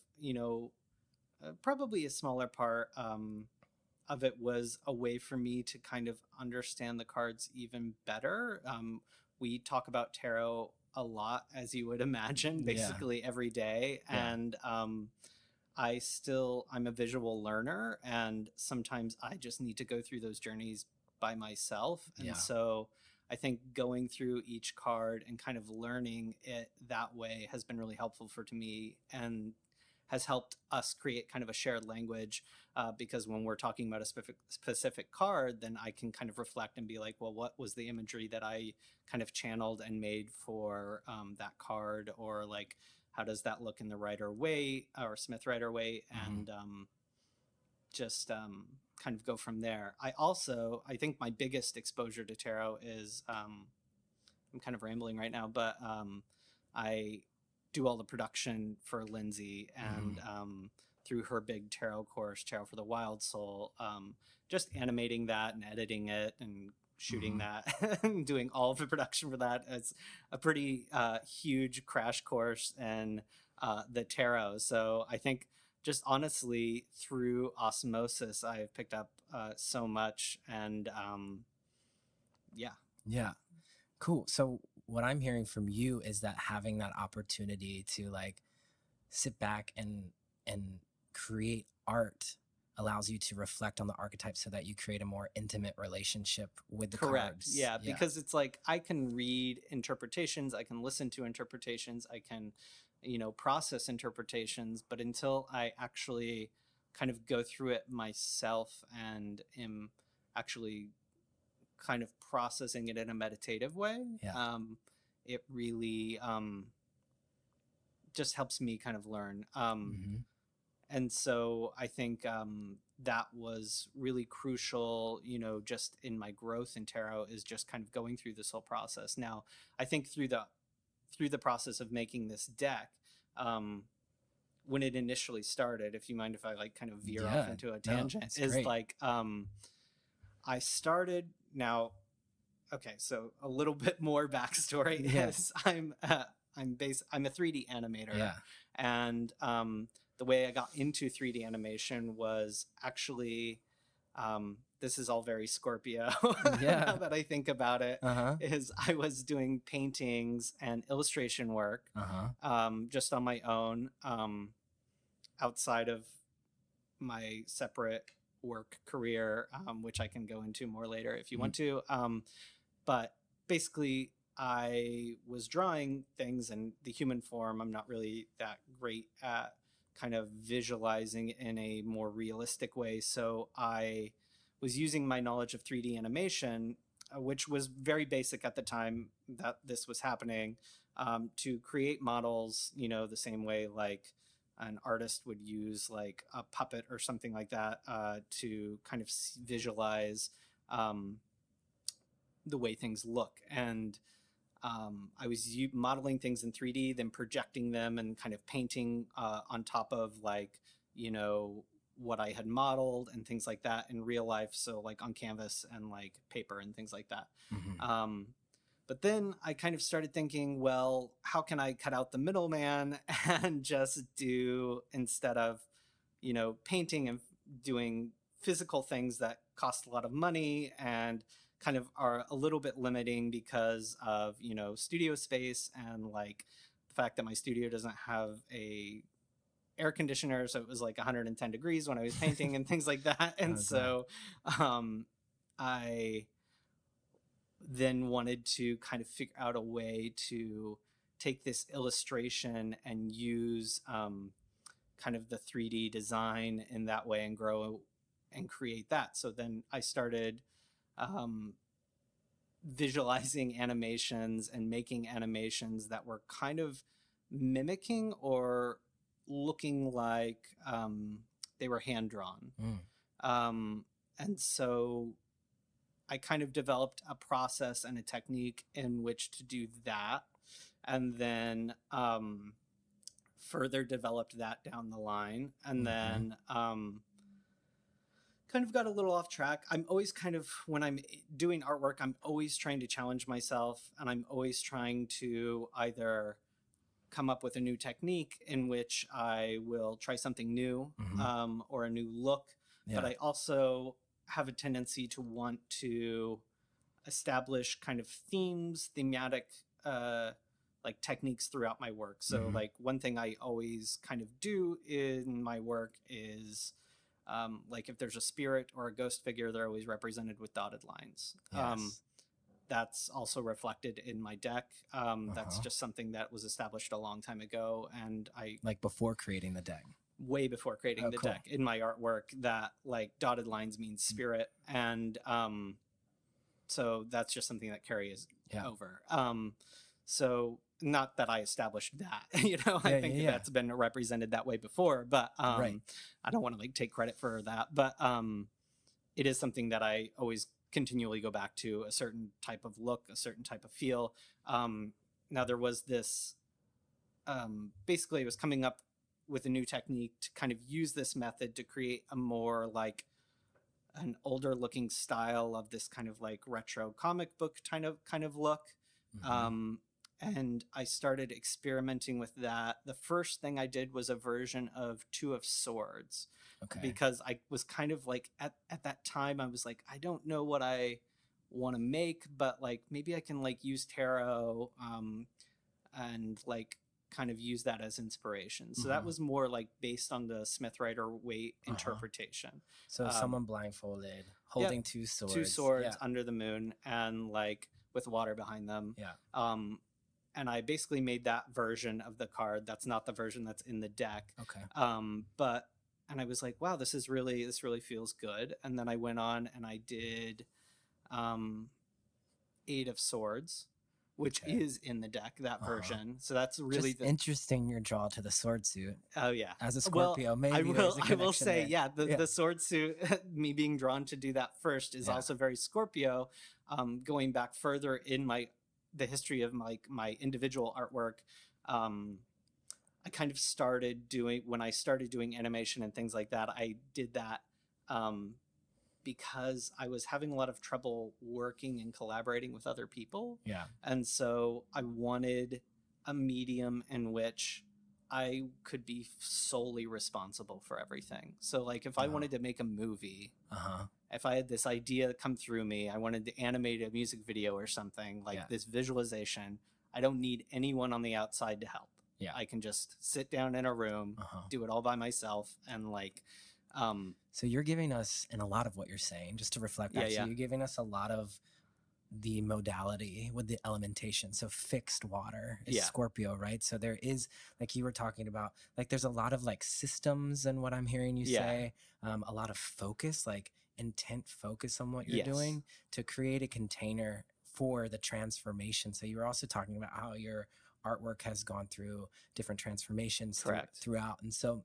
probably a smaller part of it was a way for me to kind of understand the cards even better. We talk about tarot a lot, as you would imagine, basically every day. Yeah. And I'm a visual learner, and sometimes I just need to go through those journeys by myself. And Yeah. so I think going through each card and kind of learning it that way has been really helpful for to me, and has helped us create kind of a shared language, because when we're talking about a specific card, then I can kind of reflect and be like, well, what was the imagery that I kind of channeled and made for that card? Or like, how does that look in the Rider Waite or Smith Rider Waite? And just kind of go from there. I think my biggest exposure to tarot is, I'm kind of rambling right now, but I do all the production for Lindsay, and through her big tarot course, Tarot for the Wild Soul, just animating that and editing it and shooting that and doing all of the production for that. It's a pretty huge crash course in the tarot. So I think just honestly through osmosis, I've picked up so much, and yeah. Yeah. Cool. So what I'm hearing from you is that having that opportunity to like sit back and create art allows you to reflect on the archetypes so that you create a more intimate relationship with the Correct. cards. Yeah, because it's like I can read interpretations, I can listen to interpretations, I can, process interpretations, but until I actually kind of go through it myself and am actually kind of processing it in a meditative way, Yeah. it really just helps me kind of learn. And so I think that was really crucial, just in my growth in tarot, is just kind of going through this whole process. Now, I think through the process of making this deck, when it initially started, if you mind if I like kind of veer off into a tangent, is great. like I started now. Okay, so a little bit more backstory is I'm a 3D animator. Yeah. And the way I got into 3D animation was actually, this is all very Scorpio. Now that I think about it, is I was doing paintings and illustration work just on my own, outside of my separate work career, which I can go into more later if you want to. But basically, I was drawing things in the human form. I'm not really that great at kind of visualizing in a more realistic way. So I was using my knowledge of 3D animation, which was very basic at the time that this was happening, to create models, the same way like an artist would use like a puppet or something like that, to kind of visualize the way things look. And I was modeling things in 3D, then projecting them and kind of painting on top of like, what I had modeled and things like that in real life. So like on canvas and like paper and things like that. But then I kind of started thinking, well, how can I cut out the middleman and just do, instead of, painting and doing physical things that cost a lot of money and kind of are a little bit limiting because of, you know, studio space and like the fact that my studio doesn't have a air conditioner, so it was like 110 degrees when I was painting and things like that. And Oh, God. so I then wanted to kind of figure out a way to take this illustration and use kind of the 3D design in that way and grow and create that. So then I started um, visualizing animations and making animations that were kind of mimicking or looking like they were hand drawn. Um, and so I kind of developed a process and a technique in which to do that. And then further developed that down the line. And then kind of got a little off track. I'm always kind of, when I'm doing artwork, I'm always trying to challenge myself, and I'm always trying to either come up with a new technique in which I will try something new or a new look. Yeah. But I also have a tendency to want to establish kind of themes, thematic like techniques throughout my work. So like one thing I always kind of do in my work is like if there's a spirit or a ghost figure, they're always represented with dotted lines. Yes. That's also reflected in my deck. That's just something that was established a long time ago, and I Like before creating the deck. way before creating the cool. deck in my artwork that like dotted lines means spirit, and so that's just something that carries over. So not that I established that, you know, I think that's been represented that way before, but I don't want to like take credit for that, but it is something that I always continually go back to, a certain type of look, a certain type of feel. Now there was this, basically I was coming up with a new technique to kind of use this method to create a more like an older looking style of this kind of like retro comic book kind of look. And I started experimenting with that. The first thing I did was a version of Two of Swords, because I was kind of like at that time I was like, I don't know what I want to make, but like maybe I can like use tarot and like kind of use that as inspiration. So that was more like based on the Smith Rider-Waite interpretation. So someone blindfolded, holding two swords under the moon and like with water behind them. And I basically made that version of the card. That's not the version that's in the deck. And I was like, wow, this really feels good. And then I went on and I did Eight of Swords, which is in the deck, that version. So that's really interesting, your draw to the sword suit. Oh yeah. As a Scorpio, maybe I will say, the sword suit, me being drawn to do that first is also very Scorpio. Going back further in the history of my individual artwork, I kind of started doing, when I started doing animation and things like that, I did that because I was having a lot of trouble working and collaborating with other people. And so I wanted a medium in which I could be solely responsible for everything. So like if I wanted to make a movie, if I had this idea come through me, I wanted to animate a music video or something, like this visualization, I don't need anyone on the outside to help. I can just sit down in a room, do it all by myself, and like so you're giving us, in a lot of what you're saying, just to reflect back, so you're giving us a lot of the modality with the elementation. So fixed water is Scorpio, right? So there is, like you were talking about, like there's a lot of like systems and what I'm hearing you say, a lot of focus, like intent focus on what you're doing to create a container for the transformation. So you were also talking about how your artwork has gone through different transformations throughout. And so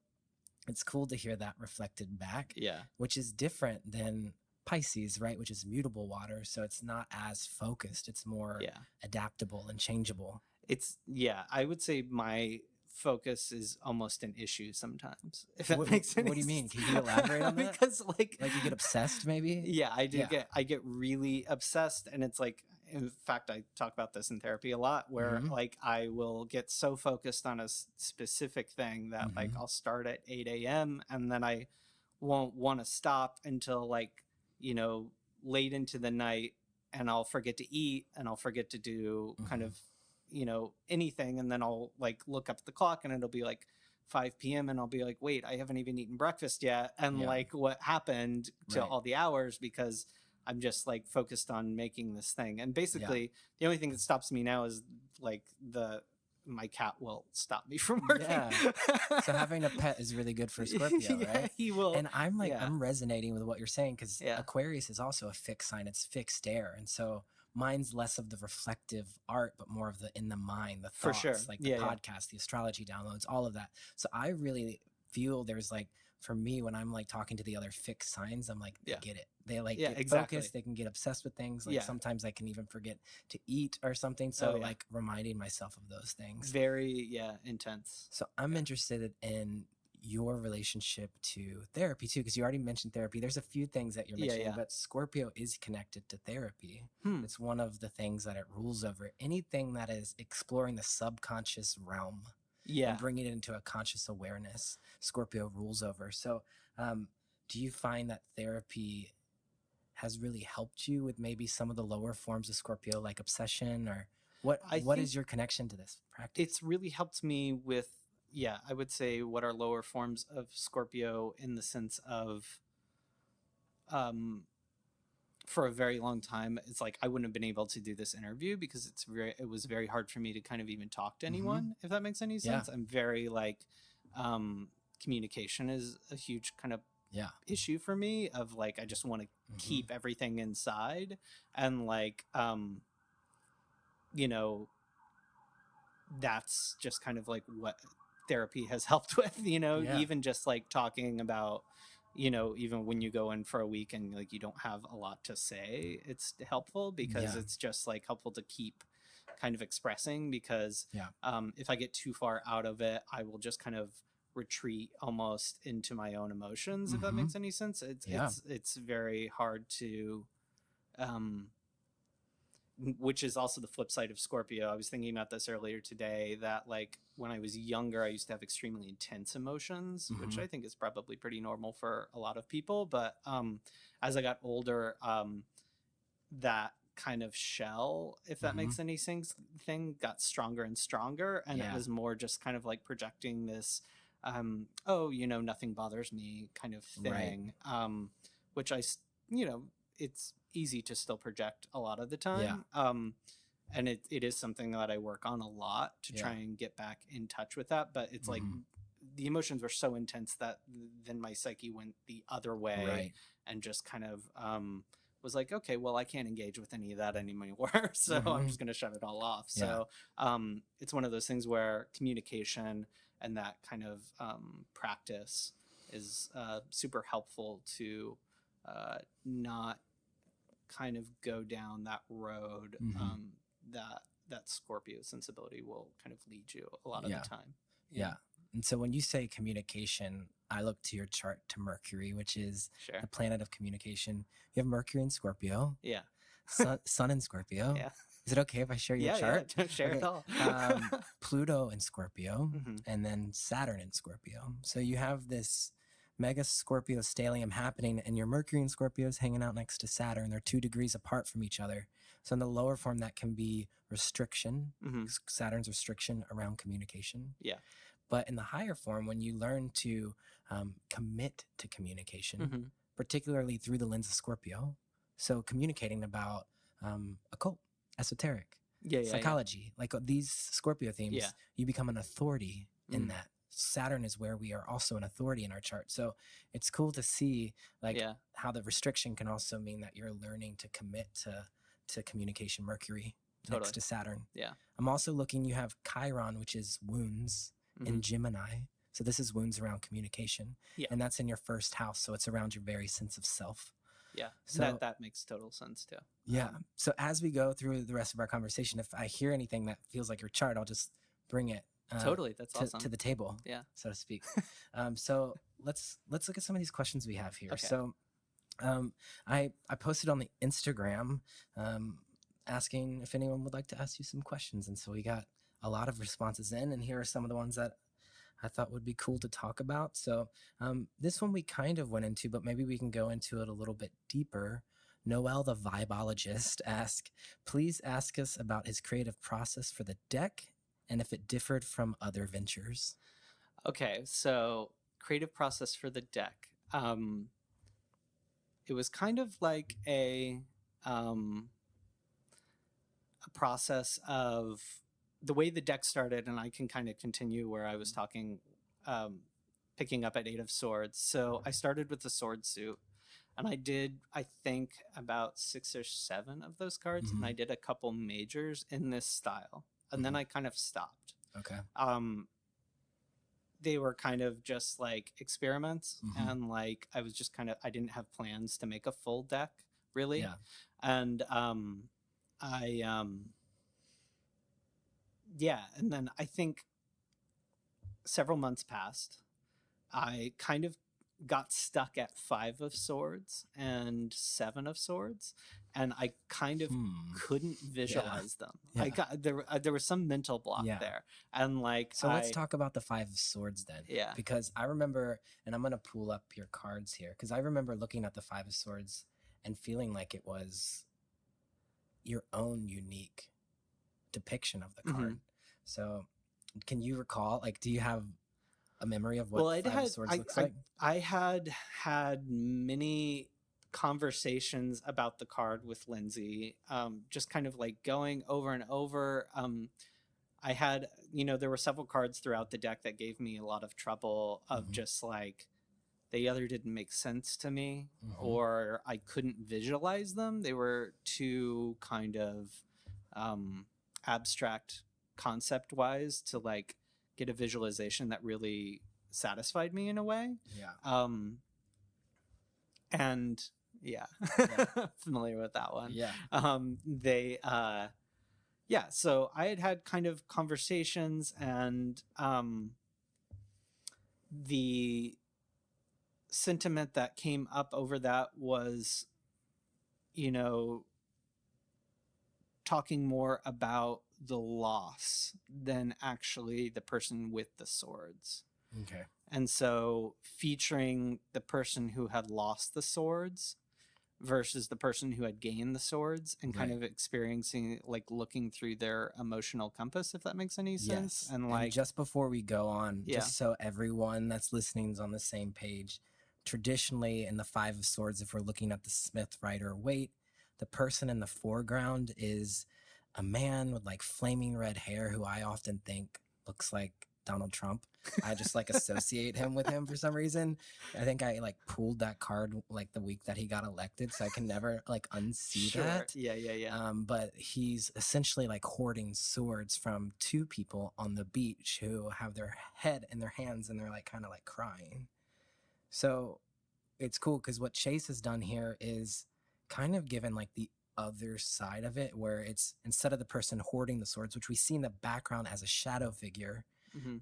it's cool to hear that reflected back, which is different than Pisces, right? Which is mutable water. So it's not as focused. It's more adaptable and changeable. It's, I would say my focus is almost an issue sometimes, if that makes sense. What do you mean? Can you elaborate on that? Because like you get obsessed maybe? I do I get really obsessed, and it's like, in fact, I talk about this in therapy a lot, where like I will get so focused on a specific thing that like I'll start at 8 a.m. and then I won't want to stop until like, you know, late into the night, and I'll forget to eat, and I'll forget to do kind of, anything. And then I'll like look up at the clock and it'll be like 5 p.m. and I'll be like, wait, I haven't even eaten breakfast yet. And Yeah. like, what happened to Right. all the hours? Because I'm just like focused on making this thing. And basically, the only thing that stops me now is like my cat will stop me from working. Yeah. So having a pet is really good for Scorpio, Yeah, right? he will. And I'm like, Yeah. I'm resonating with what you're saying, because Yeah. Aquarius is also a fixed sign. It's fixed air. And so mine's less of the reflective art, but more of the in the mind, the For thoughts, sure. like the Yeah, yeah. podcast, the astrology downloads, all of that. So I really feel there's like, for me, when I'm like talking to the other fixed signs, I'm like, they Yeah. get it. They like Yeah, get exactly. focused. They can get obsessed with things. Like Yeah. sometimes I can even forget to eat or something. So Oh, yeah. like reminding myself of those things. Very, intense. So I'm interested in your relationship to therapy too, because you already mentioned therapy. There's a few things that you're mentioning, but Scorpio is connected to therapy. It's one of the things that it rules over. Anything that is exploring the subconscious realm and bringing it into a conscious awareness, Scorpio rules over. So do you find that therapy has really helped you with maybe some of the lower forms of Scorpio, like obsession, or what is your connection to this practice? It's really helped me with, I would say what are lower forms of Scorpio, in the sense of, for a very long time, it's like I wouldn't have been able to do this interview because it was very hard for me to kind of even talk to anyone, if that makes any sense. I'm very like, communication is a huge kind of issue for me, of like, I just want to keep everything inside. And like, that's just kind of like what therapy has helped with, even just like talking about, even when you go in for a week and like you don't have a lot to say, it's helpful because it's just like helpful to keep kind of expressing, because if I get too far out of it, I will just kind of retreat almost into my own emotions, if that makes any sense. It's very hard to, which is also the flip side of Scorpio. I was thinking about this earlier today, that like when I was younger, I used to have extremely intense emotions, which I think is probably pretty normal for a lot of people. But as I got older, that kind of shell, if that makes any sense, thing got stronger and stronger. And it was more just kind of like projecting this, nothing bothers me kind of thing, which it's easy to still project a lot of the time. And it is something that I work on a lot to try and get back in touch with that. But it's like the emotions were so intense that then my psyche went the other way and just kind of was like, okay, well, I can't engage with any of that anymore. So I'm just going to shut it all off. So it's one of those things where communication and that kind of practice is super helpful to not kind of go down that road that Scorpio sensibility will kind of lead you a lot of the time. And so when you say communication, I look to your chart to Mercury, which is the planet of communication. You have Mercury in Scorpio. Sun in Scorpio. Is it okay if I share your chart? Don't share it all. Pluto in Scorpio, and then Saturn in Scorpio. So you have this mega Scorpio stellium happening, and your Mercury in Scorpio is hanging out next to Saturn. They're 2 degrees apart from each other. So in the lower form, that can be restriction. Saturn's restriction around communication. But in the higher form, when you learn to commit to communication, particularly through the lens of Scorpio, so communicating about occult, esoteric, psychology, like these Scorpio themes, you become an authority in that. Saturn is where we are also an authority in our chart. So it's cool to see like how the restriction can also mean that you're learning to commit to communication. Mercury next to Saturn. I'm also looking, you have Chiron, which is wounds in Gemini. So this is wounds around communication. And that's in your first house. So it's around your very sense of self. So that makes total sense too. So as we go through the rest of our conversation, if I hear anything that feels like your chart, I'll just bring it totally. That's awesome. To the table, so to speak. So let's look at some of these questions we have here. So I posted on the Instagram asking if anyone would like to ask you some questions, and so we got a lot of responses in, and here are some of the ones that I thought would be cool to talk about. So this one we kind of went into, but maybe we can go into it a little bit deeper. Noel the Vibologist asks, please ask us about his creative process for the deck and if it differed from other ventures. Okay, so creative process for the deck. It was kind of like a process of the way the deck started, and I can kind of continue where I was talking, picking up at Eight of Swords. So I started with the sword suit, and I did, I think, about 6 or 7 of those cards, and I did a couple majors in this style, and then I kind of stopped. Okay. They were kind of just like experiments, and like I was just kind of, I didn't have plans to make a full deck really. Yeah. And yeah, and then I think several months passed. I kind of got stuck at 5 of Swords and 7 of Swords, and I kind of couldn't visualize them. Yeah. I got there was some mental block there, and like so let's talk about the 5 of Swords then. Yeah, because I remember, and I'm gonna pull up your cards here because I remember looking at the 5 of Swords and feeling like it was your own unique depiction of the card. So can you recall, like, do you have a memory of what 5 of Swords looks like? I had many conversations about the card with Lindsay, just kind of like going over and over. I had, there were several cards throughout the deck that gave me a lot of trouble of just like, they either didn't make sense to me or I couldn't visualize them. They were too kind of abstract concept wise to like get a visualization that really satisfied me in a way. Yeah. And yeah, familiar with that one. Yeah. So I had kind of conversations, and the sentiment that came up over that was, talking more about the loss than actually the person with the swords. Okay. And so featuring the person who had lost the swords versus the person who had gained the swords, and kind of experiencing, like, looking through their emotional compass, if that makes any sense. Yes. And like, and just before we go on, just so everyone that's listening is on the same page, traditionally in the 5 of Swords, if we're looking at the Smith Rider Waite, the person in the foreground is a man with like flaming red hair who I often think looks like Donald Trump. I just like associate him with him for some reason. I think I like pulled that card like the week that he got elected, so I can never like unsee that. Yeah. But he's essentially like hoarding swords from 2 people on the beach who have their head in their hands and they're like kind of like crying. So it's cool because what Chase has done here is kind of given like the other side of it, where it's instead of the person hoarding the swords, which we see in the background as a shadow figure,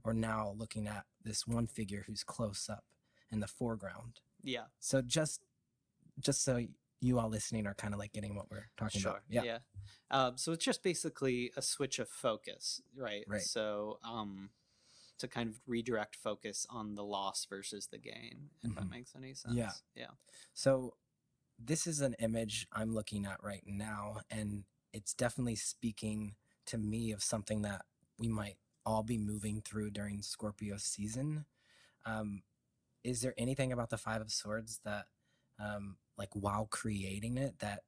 we're now looking at this one figure who's close up in the foreground. Yeah. So just so you all listening are kind of like getting what we're talking about. Yeah. So it's just basically a switch of focus, right? So to kind of redirect focus on the loss versus the gain, if that makes any sense. Yeah. So this is an image I'm looking at right now, and it's definitely speaking to me of something that we might all be moving through during Scorpio season. Is there anything about the 5 of Swords that, like while creating it, that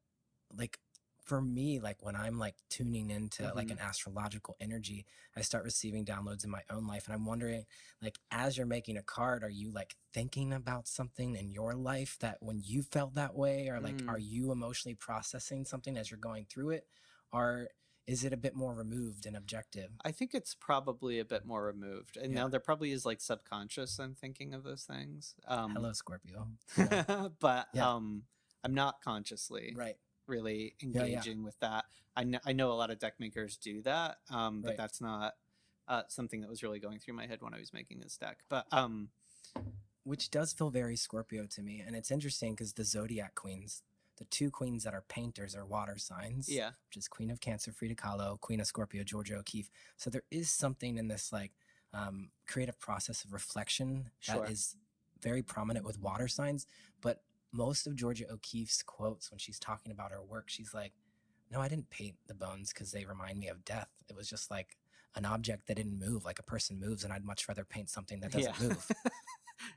like for me, like when I'm like tuning into like an astrological energy, I start receiving downloads in my own life. And I'm wondering, like, as you're making a card, are you like thinking about something in your life that when you felt that way, or like, are you emotionally processing something as you're going through it? Or is it a bit more removed and objective? I think it's probably a bit more removed. And now there probably is like subconscious, I'm thinking of those things. Hello, Scorpio. But I'm not consciously really engaging with that. I know a lot of deck makers do that, but that's not something that was really going through my head when I was making this deck. But which does feel very Scorpio to me. And it's interesting because the Zodiac Queens, the 2 queens that are painters, are water signs. Yeah. Which is Queen of Cancer, Frida Kahlo, Queen of Scorpio, Georgia O'Keeffe. So there is something in this like creative process of reflection that is very prominent with water signs. But most of Georgia O'Keeffe's quotes when she's talking about her work, she's like, no, I didn't paint the bones because they remind me of death. It was just like an object that didn't move, like a person moves, and I'd much rather paint something that doesn't move.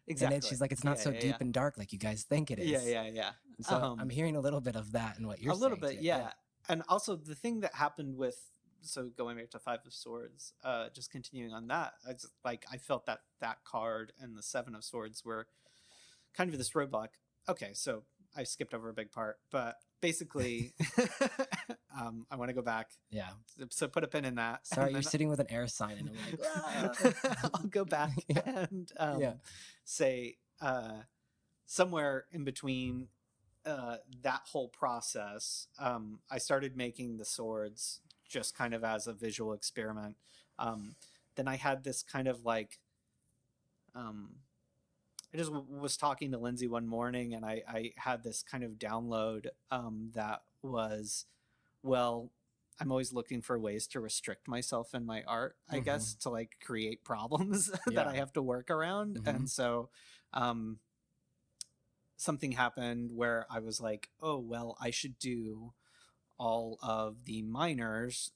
Exactly. And then she's like, it's not Yeah, so yeah, deep yeah. and dark like you guys think it is. Yeah. And so I'm hearing a little bit of that in what you're a saying. little bit, too. yeah. And also the thing that happened with, so going back to Five of Swords, just continuing on that, I felt that that card and the Seven of Swords were kind of this roadblock. Okay, so I skipped over a big part, but basically, I want to go back. Yeah. So put a pin in that. Sorry, you're sitting with an air sign, and I'm like, I'll go back and say somewhere in between that whole process, I started making the swords just kind of as a visual experiment. Then I had this kind of like, I just was talking to Lindsay one morning, and I had this kind of download that was, well, I'm always looking for ways to restrict myself in my art, I guess, to like create problems that I have to work around. And so something happened where I was like, oh, well, I should do all of the minors.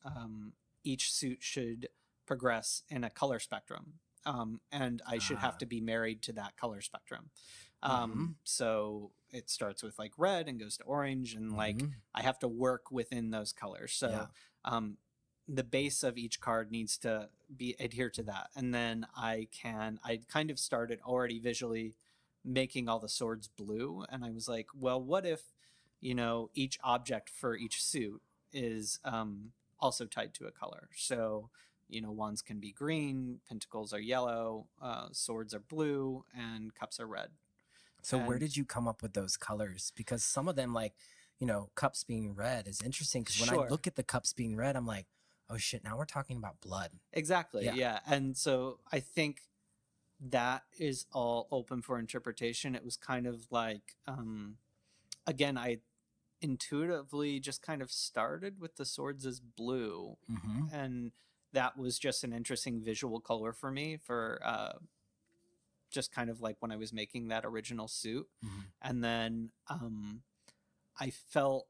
Each suit should progress in a color spectrum. And I should have to be married to that color spectrum. So it starts with like red and goes to orange, and like I have to work within those colors. So the base of each card needs to be adhere to that. And then I kind of started already visually making all the swords blue. And I was like, well, what if, each object for each suit is also tied to a color? So, wands can be green, pentacles are yellow, swords are blue, and cups are red. So where did you come up with those colors? Because some of them, like, cups being red is interesting, because when I look at the cups being red, I'm like, oh shit, now we're talking about blood. Exactly. Yeah. And so I think that is all open for interpretation. It was kind of like, again, I intuitively just kind of started with the swords as blue, and that was just an interesting visual color for me for just kind of like when I was making that original suit. And then I felt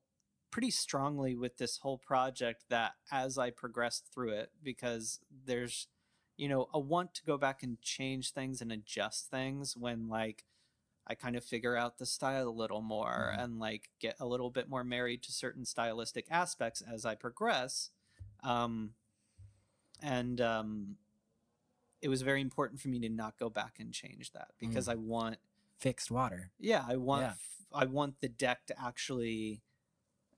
pretty strongly with this whole project that as I progressed through it, because there's a want to go back and change things and adjust things when like I kind of figure out the style a little more and like get a little bit more married to certain stylistic aspects as I progress. It was very important for me to not go back and change that, because I want fixed water. Yeah, I want the deck to actually,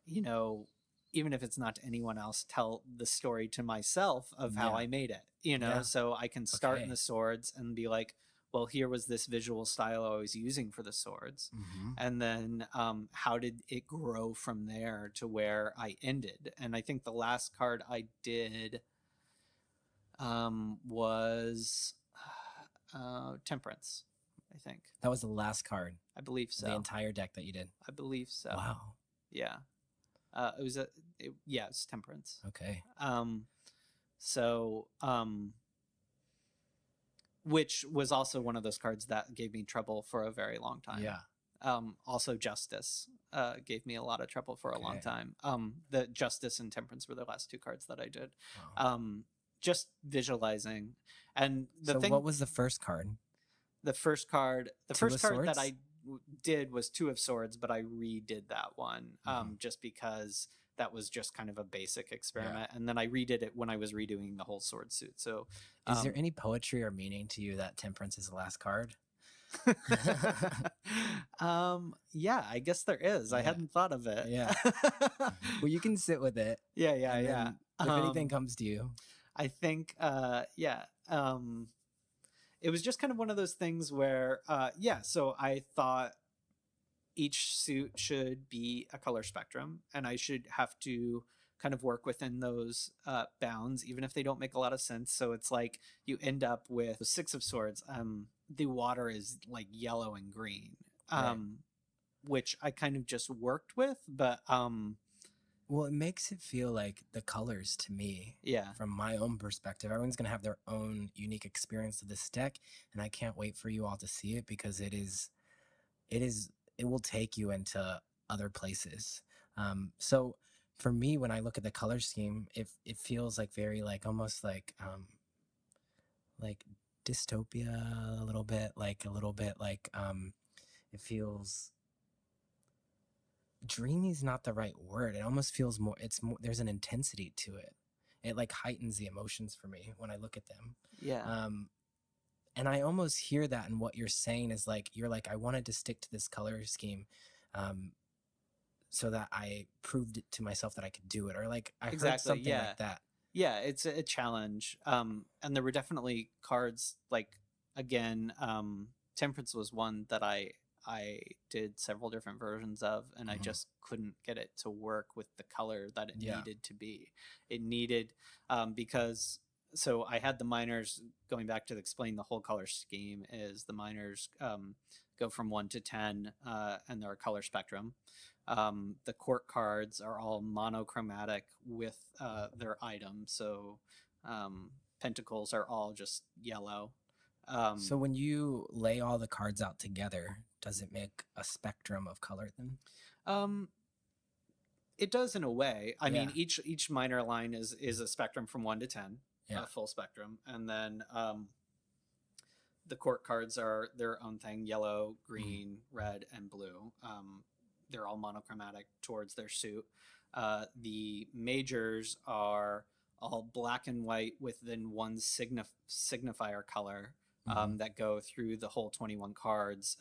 even if it's not to anyone else, tell the story to myself of how I made it, so I can start in the swords and be like, well, here was this visual style I was using for the swords. And then how did it grow from there to where I ended? And I think the last card I did was Temperance, I think. That was the last card. I believe so. The entire deck that you did. I believe so. Wow. Yeah. It's Temperance. Okay. Which was also one of those cards that gave me trouble for a very long time. Yeah. Also Justice gave me a lot of trouble for a long time. The Justice and Temperance were the last two cards that I did. Wow. Just visualizing. And what was the first card? The first card that I did was Two of Swords, but I redid that one just because that was just kind of a basic experiment. And then I redid it when I was redoing the whole sword suit. So is there any poetry or meaning to you that Temperance is the last card? Yeah, I guess there is. I hadn't thought of it. Yeah. Well, you can sit with it. Yeah. If anything comes to you. I think, it was just kind of one of those things where, so I thought each suit should be a color spectrum, and I should have to kind of work within those bounds, even if they don't make a lot of sense. So it's like you end up with the Six of Swords. The water is like yellow and green, which I kind of just worked with, but well, it makes it feel like the colors to me. Yeah. From my own perspective, everyone's going to have their own unique experience of this deck, and I can't wait for you all to see it, because it is it will take you into other places. So for me, when I look at the color scheme, it feels like very like almost like dystopia a little bit, like it feels dreamy is not the right word. It almost feels more, it's more, there's an intensity to it. It like heightens the emotions for me when I look at them. Yeah. And I almost hear that in what you're saying is like, you're like, I wanted to stick to this color scheme so that I proved it to myself that I could do it. Or like, I heard Exactly. something Yeah. like that. Yeah, it's a challenge. And there were definitely cards like, again, Temperance was one that I did several different versions of, and I just couldn't get it to work with the color that it needed to be. It needed because so I had the minors, going back to explain the whole color scheme, is the minors go from 1 to 10, and they're a color spectrum. The court cards are all monochromatic with their items. So pentacles are all just yellow. So when you lay all the cards out together, does it make a spectrum of color then? It does in a way. I mean, each minor line is a spectrum from 1 to 10, a full spectrum, and then the court cards are their own thing: yellow, green, red, and blue. They're all monochromatic towards their suit. The majors are all black and white within one signifier color that go through the whole 21 cards.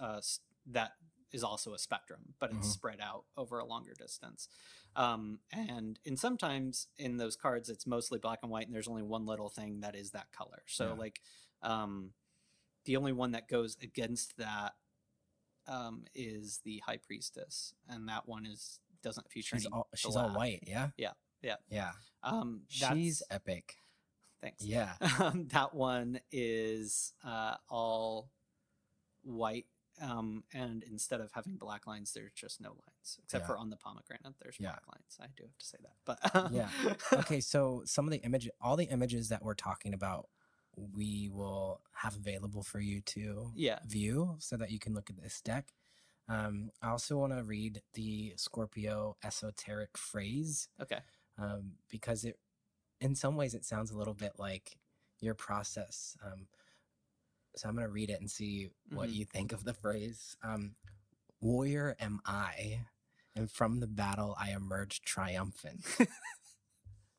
That is also a spectrum, but it's spread out over a longer distance. And sometimes in those cards, it's mostly black and white, and there's only one little thing that is that color. So like the only one that goes against that is the High Priestess, and that one doesn't feature she's any she's all white. Yeah. She's epic. Thanks. Yeah. That one is all white, and instead of having black lines, there's just no lines, except for on the pomegranate there's black lines. I do have to say that, but Okay, so some of all the images that we're talking about, we will have available for you to view so that you can look at this deck. I also want to read the Scorpio esoteric phrase. Okay. Because in some ways it sounds a little bit like your process. So I'm going to read it and see what you think of the phrase. Warrior am I, and from the battle I emerged triumphant.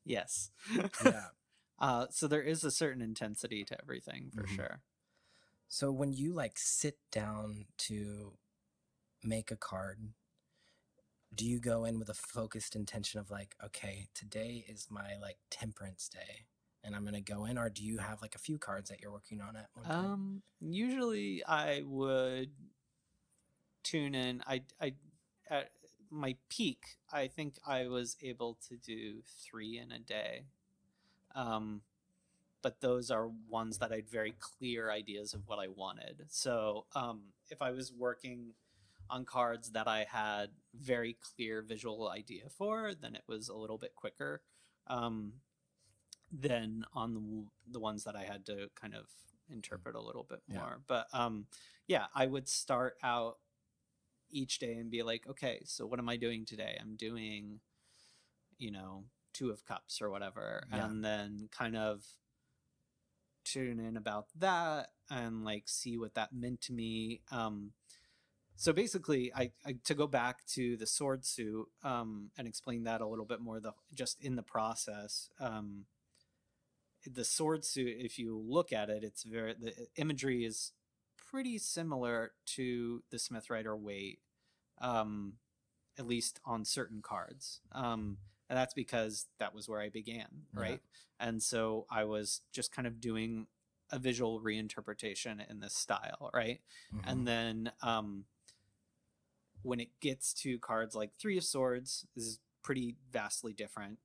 Yes. Yeah. So there is a certain intensity to everything for sure. So when you like sit down to make a card, do you go in with a focused intention of like, okay, today is my like temperance day and I'm going to go in, or do you have like a few cards that you're working on at one time? Usually I would tune in. At my peak, I think I was able to do 3 in a day. But those are ones that I had very clear ideas of what I wanted. So if I was working on cards that I had very clear visual idea for, then it was a little bit quicker than on the ones that I had to kind of interpret a little bit more. But I would start out each day and be like, okay, so what am I doing today? I'm doing, 2 of Cups or whatever. And then kind of tune in about that and like see what that meant to me. So basically, I to go back to the sword suit and explain that a little bit more, just in the process. The sword suit, if you look at it, the imagery is pretty similar to the Smith Rider Waite, at least on certain cards. And that's because that was where I began, right? And so I was just kind of doing a visual reinterpretation in this style, right? And then when it gets to cards like 3 of Swords, this is pretty vastly different.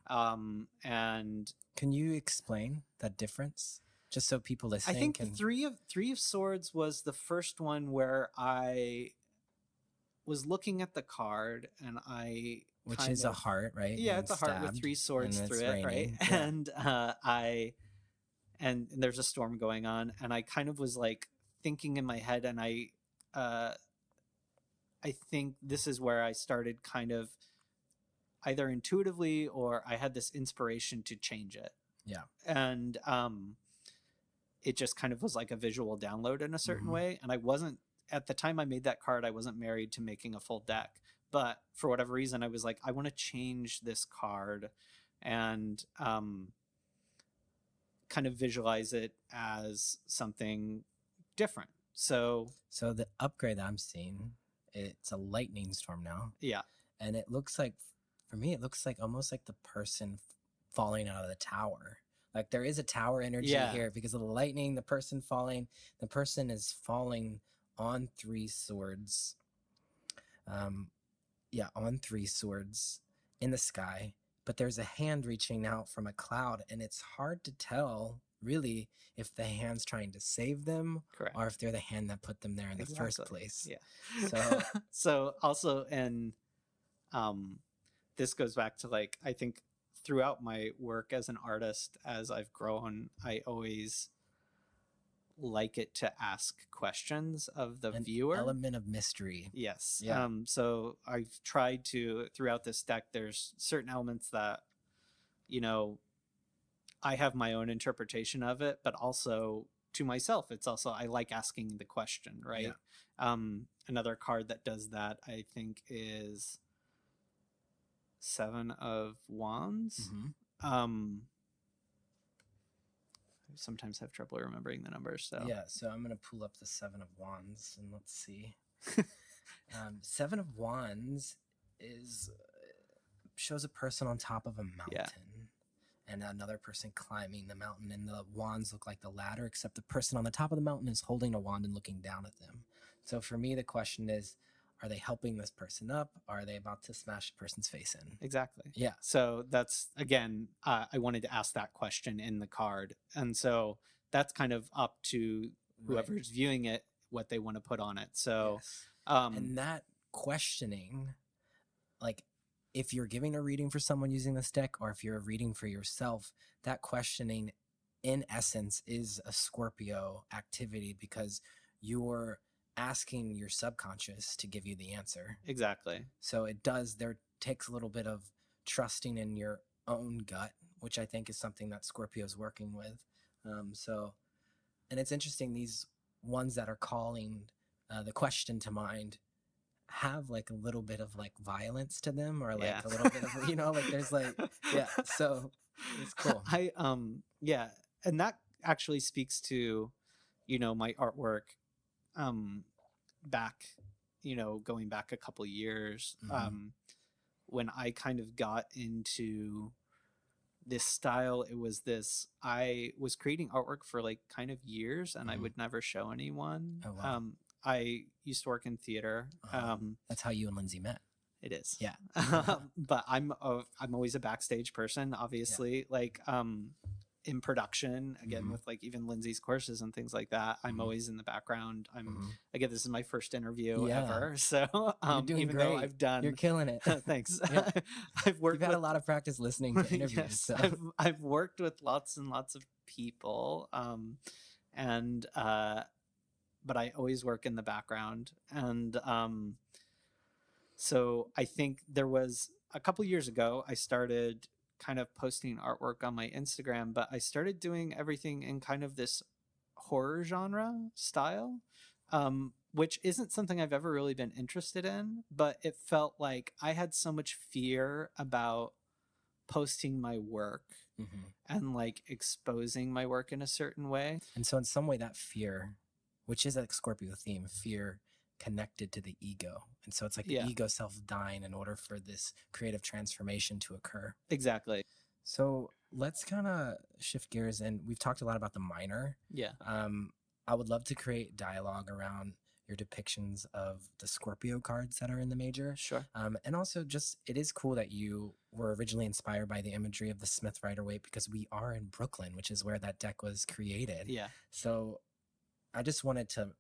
And can you explain that difference, just so people listening I think the 3 of Swords was the first one where I was looking at the card and which is a heart, right? Yeah, it's a heart with 3 swords through it, right? And there's a storm going on, and I kind of was like thinking in my head, and I think this is where I started kind of either intuitively or I had this inspiration to change it. Yeah. And it just kind of was like a visual download in a certain way. And I wasn't, at the time I made that card, I wasn't married to making a full deck. But for whatever reason, I was like, I want to change this card and kind of visualize it as something different. So the upgrade that I'm seeing, it's a lightning storm now. yeah. And it looks like, for me, it looks like almost like the person falling out of the tower. Like there is a tower energy here because of the lightning, the person falling. The person is falling on 3 swords. On 3 swords in the sky. But there's a hand reaching out from a cloud, and it's hard to tell really if the hand's trying to save them. Correct. Or if they're the hand that put them there in the first place. Yeah. So also, and this goes back to like, I think throughout my work as an artist, as I've grown, I always like it to ask questions of the viewer. Element of mystery. Yes. Yeah. So I've tried to, throughout this deck, there's certain elements that, you know, I have my own interpretation of it, but also to myself, it's also, I like asking the question, right? Yeah. Another card that does that, I think, is 7 of Wands. I sometimes have trouble remembering the numbers. So yeah, so I'm going to pull up the 7 of Wands and let's see. 7 of Wands shows a person on top of a mountain and another person climbing the mountain, and the wands look like the ladder, except the person on the top of the mountain is holding a wand and looking down at them. So for me, the question is, are they helping this person up? Or are they about to smash the person's face in? Exactly. Yeah. So that's, again, I wanted to ask that question in the card. And so that's kind of up to whoever's viewing it, what they want to put on it. So, and that questioning, like if you're giving a reading for someone using this deck, or if you're a reading for yourself, that questioning in essence is a Scorpio activity, because you're asking your subconscious to give you the answer. Exactly. So there takes a little bit of trusting in your own gut, which I think is something that Scorpio is working with. And it's interesting, these ones that are calling the question to mind have like a little bit of like violence to them, or like a little bit of, you know, like there's like, so it's cool. And that actually speaks to, you know, my artwork back, you know, going back a couple years, when I kind of got into this style. It was this, I was creating artwork for like kind of years, and I would never show anyone. Oh, wow. I used to work in theater. That's how you and Lindsay met. It is. Yeah. But I'm always a backstage person, obviously. Like in production, again, with like even Lindsay's courses and things like that, I'm always in the background. Again, this is my first interview ever, so you're doing even great. Though I've done, you're killing it. Thanks. Yeah. I've worked. You've had a lot of practice listening to interviews. Yes, So. I've worked with lots and lots of people, but I always work in the background, and so I think there was a couple years ago, I started kind of posting artwork on my Instagram, but I started doing everything in kind of this horror genre style, which isn't something I've ever really been interested in, but it felt like I had so much fear about posting my work and like exposing my work in a certain way. And so in some way that fear, which is a Scorpio theme, fear connected to the ego. And so it's like the ego self dying in order for this creative transformation to occur. Exactly. So let's kind of shift gears, and we've talked a lot about the minor. Yeah. I would love to create dialogue around your depictions of the Scorpio cards that are in the major. Sure. And also just, it is cool that you were originally inspired by the imagery of the Smith Rider-Waite, because we are in Brooklyn, which is where that deck was created. Yeah. So I just wanted to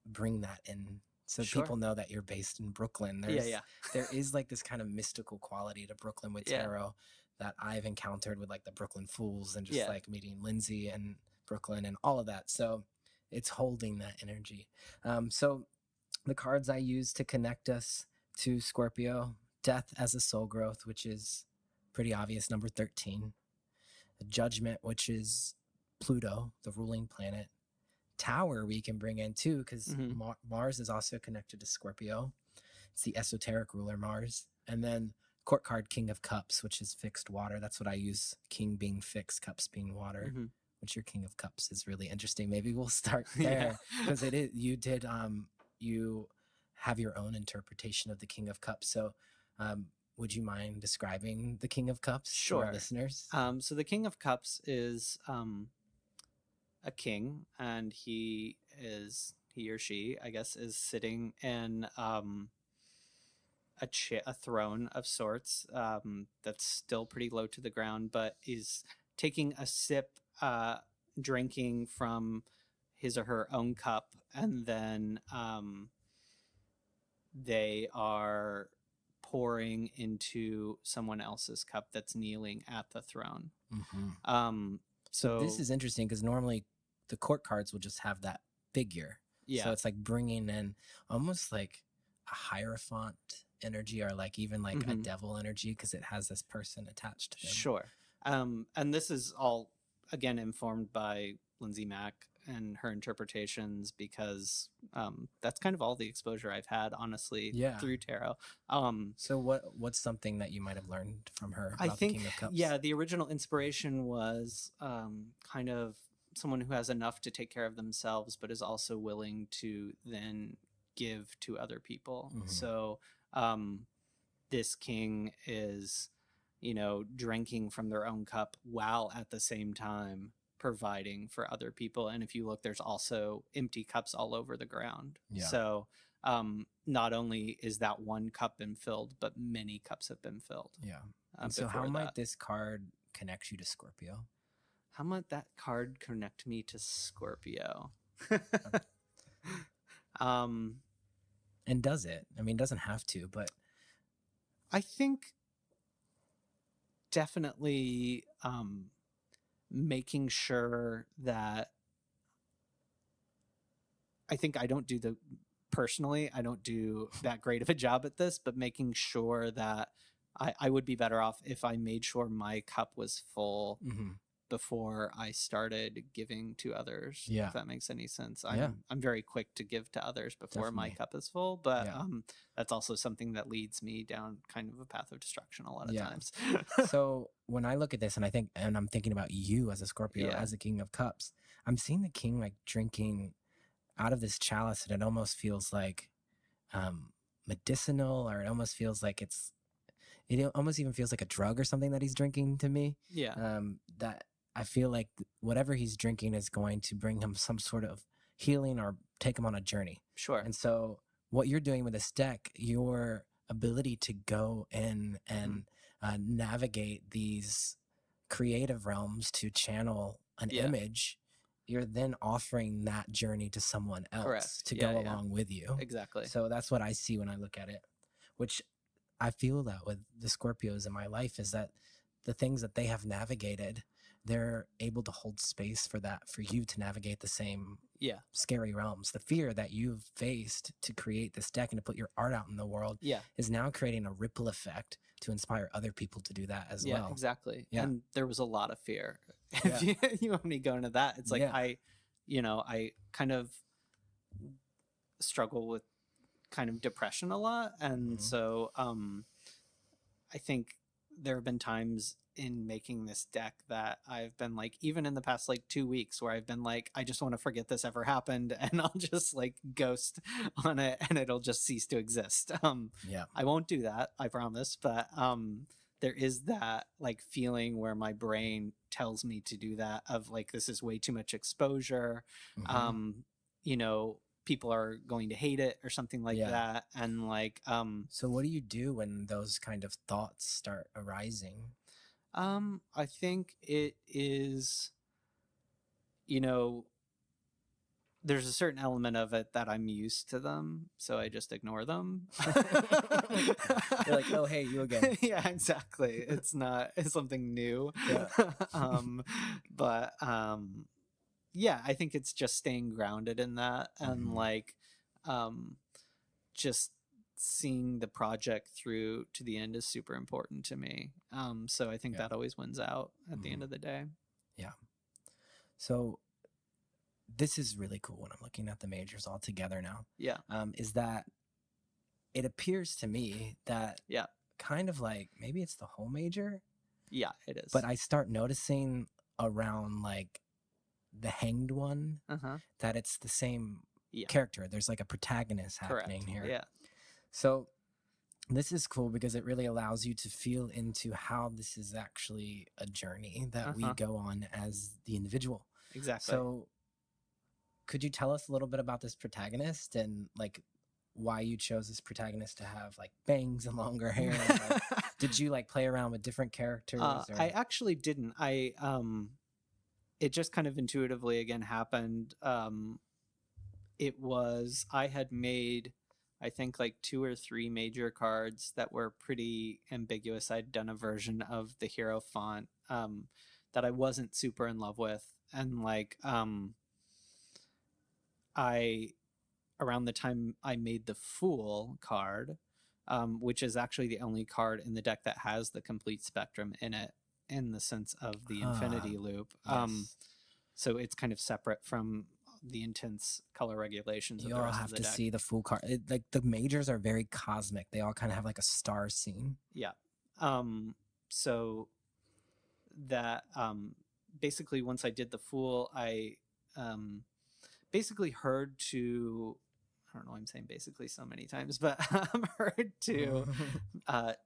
bring that in so people know that you're based in Brooklyn. There is like this kind of mystical quality to Brooklyn with tarot that I've encountered with like the Brooklyn Fools, and just like meeting Lindsay and Brooklyn and all of that. So it's holding that energy. So The cards I use to connect us to Scorpio: Death as a soul growth, which is pretty obvious, number 13. Judgment, which is Pluto, the ruling planet. Tower we can bring in too, because Mars is also connected to Scorpio. It's the esoteric ruler, Mars. And then court card, King of Cups, which is fixed water. That's what I use. King being fixed, cups being water. Which your King of Cups is really interesting. Maybe we'll start there, because it is, you have your own interpretation of the King of Cups. So would you mind describing the King of Cups to our listeners? So the King of Cups is a king, and he or she, I guess, is sitting in a throne of sorts that's still pretty low to the ground, but is taking a sip, drinking from his or her own cup, and then they are pouring into someone else's cup that's kneeling at the throne. So this is interesting, because normally the court cards will just have that figure. So it's like bringing in almost like a hierophant energy, or like even like a devil energy, because it has this person attached to them. Sure. And this is all, again, informed by Lindsay Mack and her interpretations, because that's kind of all the exposure I've had, honestly, through tarot. So what's something that you might have learned from her about I think, the King of Cups? Yeah, the original inspiration was kind of someone who has enough to take care of themselves, but is also willing to then give to other people. So this king is, drinking from their own cup while at the same time providing for other people. And if you look, there's also empty cups all over the ground. So not only is that one cup been filled, but many cups have been filled. And so how might this card connect you to Scorpio? How might that card connect me to Scorpio? And does it? I mean, it doesn't have to, but I think definitely making sure that I think I don't do that great of a job at this, but making sure that I would be better off if I made sure my cup was full before I started giving to others. If that makes any sense. I'm very quick to give to others before my cup is full, but that's also something that leads me down kind of a path of destruction a lot of times. So when I look at this, and I'm thinking about you as a Scorpio, as a King of Cups, I'm seeing the king like drinking out of this chalice, and it almost feels like medicinal, or it almost feels like it almost even feels like a drug or something that he's drinking to me. That I feel like whatever he's drinking is going to bring him some sort of healing or take him on a journey. Sure. And so what you're doing with this deck, your ability to go in and navigate these creative realms to channel an image, you're then offering that journey to someone else to go along with you. Exactly. So that's what I see when I look at it, which I feel that with the Scorpios in my life, is that the things that they have navigated, they're able to hold space for that, for you to navigate the same scary realms. The fear that you've faced to create this deck and to put your art out in the world is now creating a ripple effect to inspire other people to do that as well. Exactly. And there was a lot of fear. If you want me to go into that, it's like I kind of struggle with kind of depression a lot. And so I think there have been times in making this deck that I've been like, even in the past like 2 weeks, where I've been like, I just want to forget this ever happened, and I'll just like ghost on it and it'll just cease to exist. I won't do that, I promise, but there is that like feeling where my brain tells me to do that, of like, this is way too much exposure. People are going to hate it or something like that. And like so what do you do when those kind of thoughts start arising? I think it is, there's a certain element of it that I'm used to them, so I just ignore them. You're like, oh, hey, you again. Yeah, exactly. It's something new. But I think it's just staying grounded in that, and like just seeing the project through to the end is super important to me. So I think Yeah. that always wins out at the end Mhm. of the day. Yeah. So this is really cool when I'm looking at the majors all together now. Yeah. Is that it appears to me that Yeah. kind of like maybe it's the whole major, Yeah, it is. but I start noticing around like the hanged one uh-huh. that it's the same Yeah. character. There's like a protagonist happening Correct. here. Yeah. So this is cool because it really allows you to feel into how this is actually a journey that we Uh-huh. go on as the individual. Exactly. So could you tell us a little bit about this protagonist and like why you chose this protagonist to have like bangs and longer hair? And, like, did you like play around with different characters? Or? I actually didn't. It just kind of intuitively again happened. It was, I had made, I think, like 2 or 3 major cards that were pretty ambiguous. I'd done a version of the hero font that I wasn't super in love with, and like I around the time I made the Fool card, which is actually the only card in the deck that has the complete spectrum in it, in the sense of the infinity loop. Yes. So it's kind of separate from the intense color regulations of You the all rest have of the to deck. see the full card. Like the majors are very cosmic. They all kind of have like a star scene. Yeah. So that basically once I did the Fool, I basically heard to, I don't know, I'm saying basically so many times, but heard to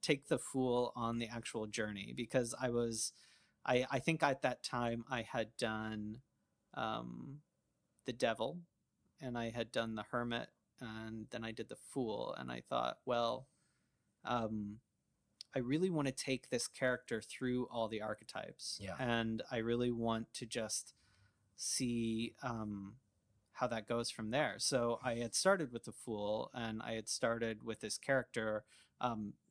take the Fool on the actual journey, because I think at that time I had done the Devil, and I had done the Hermit, and then I did the Fool, and I thought, well, I really want to take this character through all the archetypes, Yeah. and I really want to just see how that goes from there. So I had started with the Fool, and I had started with this character,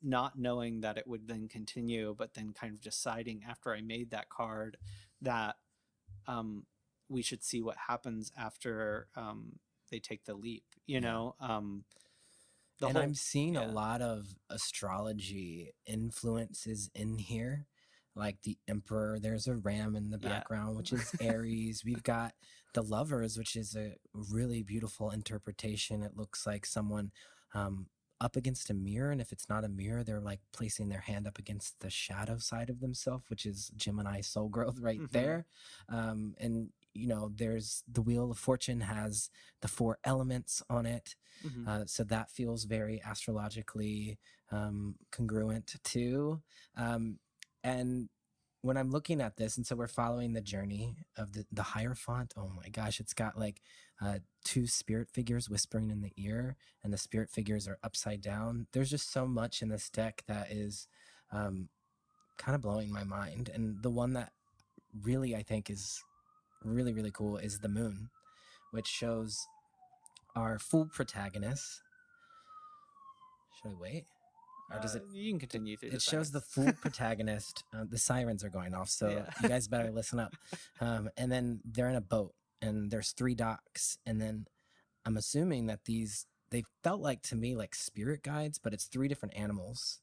not knowing that it would then continue, but then kind of deciding after I made that card that we should see what happens after they take the leap. You know, I'm seeing a lot of astrology influences in here. Like the Emperor, there's a ram in the background, which is Aries. We've got the Lovers, which is a really beautiful interpretation. It looks like someone up against a mirror, and if it's not a mirror, they're like placing their hand up against the shadow side of themselves, which is Gemini soul growth right there. And you know, there's the Wheel of Fortune has the 4 elements on it. So that feels very astrologically congruent too. And when I'm looking at this, and so we're following the journey of the Hierophant. Oh my gosh, it's got like 2 spirit figures whispering in the ear, and the spirit figures are upside down. There's just so much in this deck that is kind of blowing my mind. And the one that really I think is really, really cool is the Moon, which shows our full protagonist. Should I wait? Or does it? You can continue through. It shows the full protagonist. The sirens are going off, so you guys better listen up. And then they're in a boat, and there's 3 docks, and then I'm assuming that they felt like to me like spirit guides, but it's 3 different animals.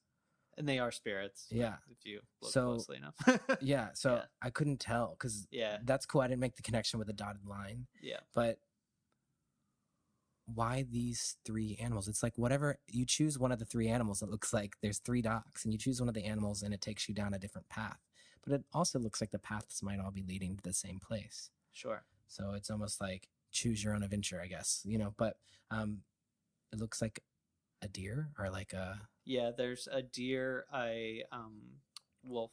And they are spirits. Yeah. If you look closely enough. So I couldn't tell because that's cool. I didn't make the connection with the dotted line. Yeah. But why these 3 animals? It's like whatever you choose one of the 3 animals, it looks like there's 3 docks, and you choose one of the animals and it takes you down a different path. But it also looks like the paths might all be leading to the same place. Sure. So it's almost like choose your own adventure, I guess, you know, but it looks like a deer or like a... Yeah, there's a deer, a wolf,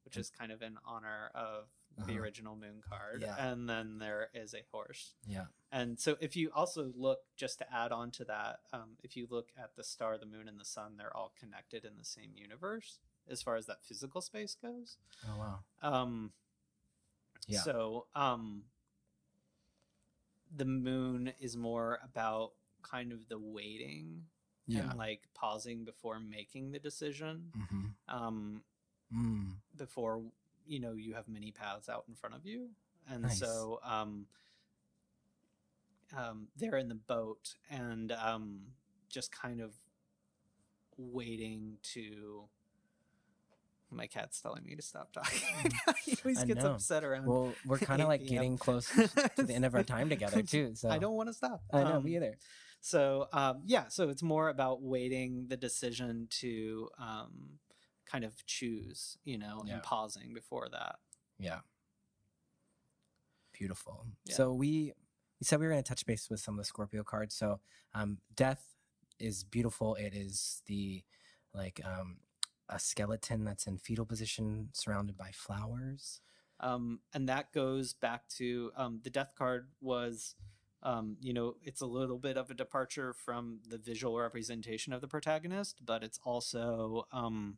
which is kind of in honor of the original Moon card. Yeah. And then there is a horse. Yeah. And so if you also look, just to add on to that, if you look at the star, the moon, and the sun, they're all connected in the same universe as far as that physical space goes. Oh, wow. So the moon is more about kind of the waiting and like pausing before making the decision. Before, you know, you have many paths out in front of you. And so there in the boat and just kind of waiting to. My cat's telling me to stop talking. He always I gets know. upset around. Well, we're kind of 8 like p.m. getting close to the end of our time together too. So I don't want to stop. I know, me either. So so it's more about waiting the decision to kind of choose, Yeah. and pausing before that. Yeah. Beautiful. Yeah. So we said we were going to touch base with some of the Scorpio cards. So death is beautiful. It is the a skeleton that's in fetal position surrounded by flowers. And that goes back to the death card was, it's a little bit of a departure from the visual representation of the protagonist, but it's also, I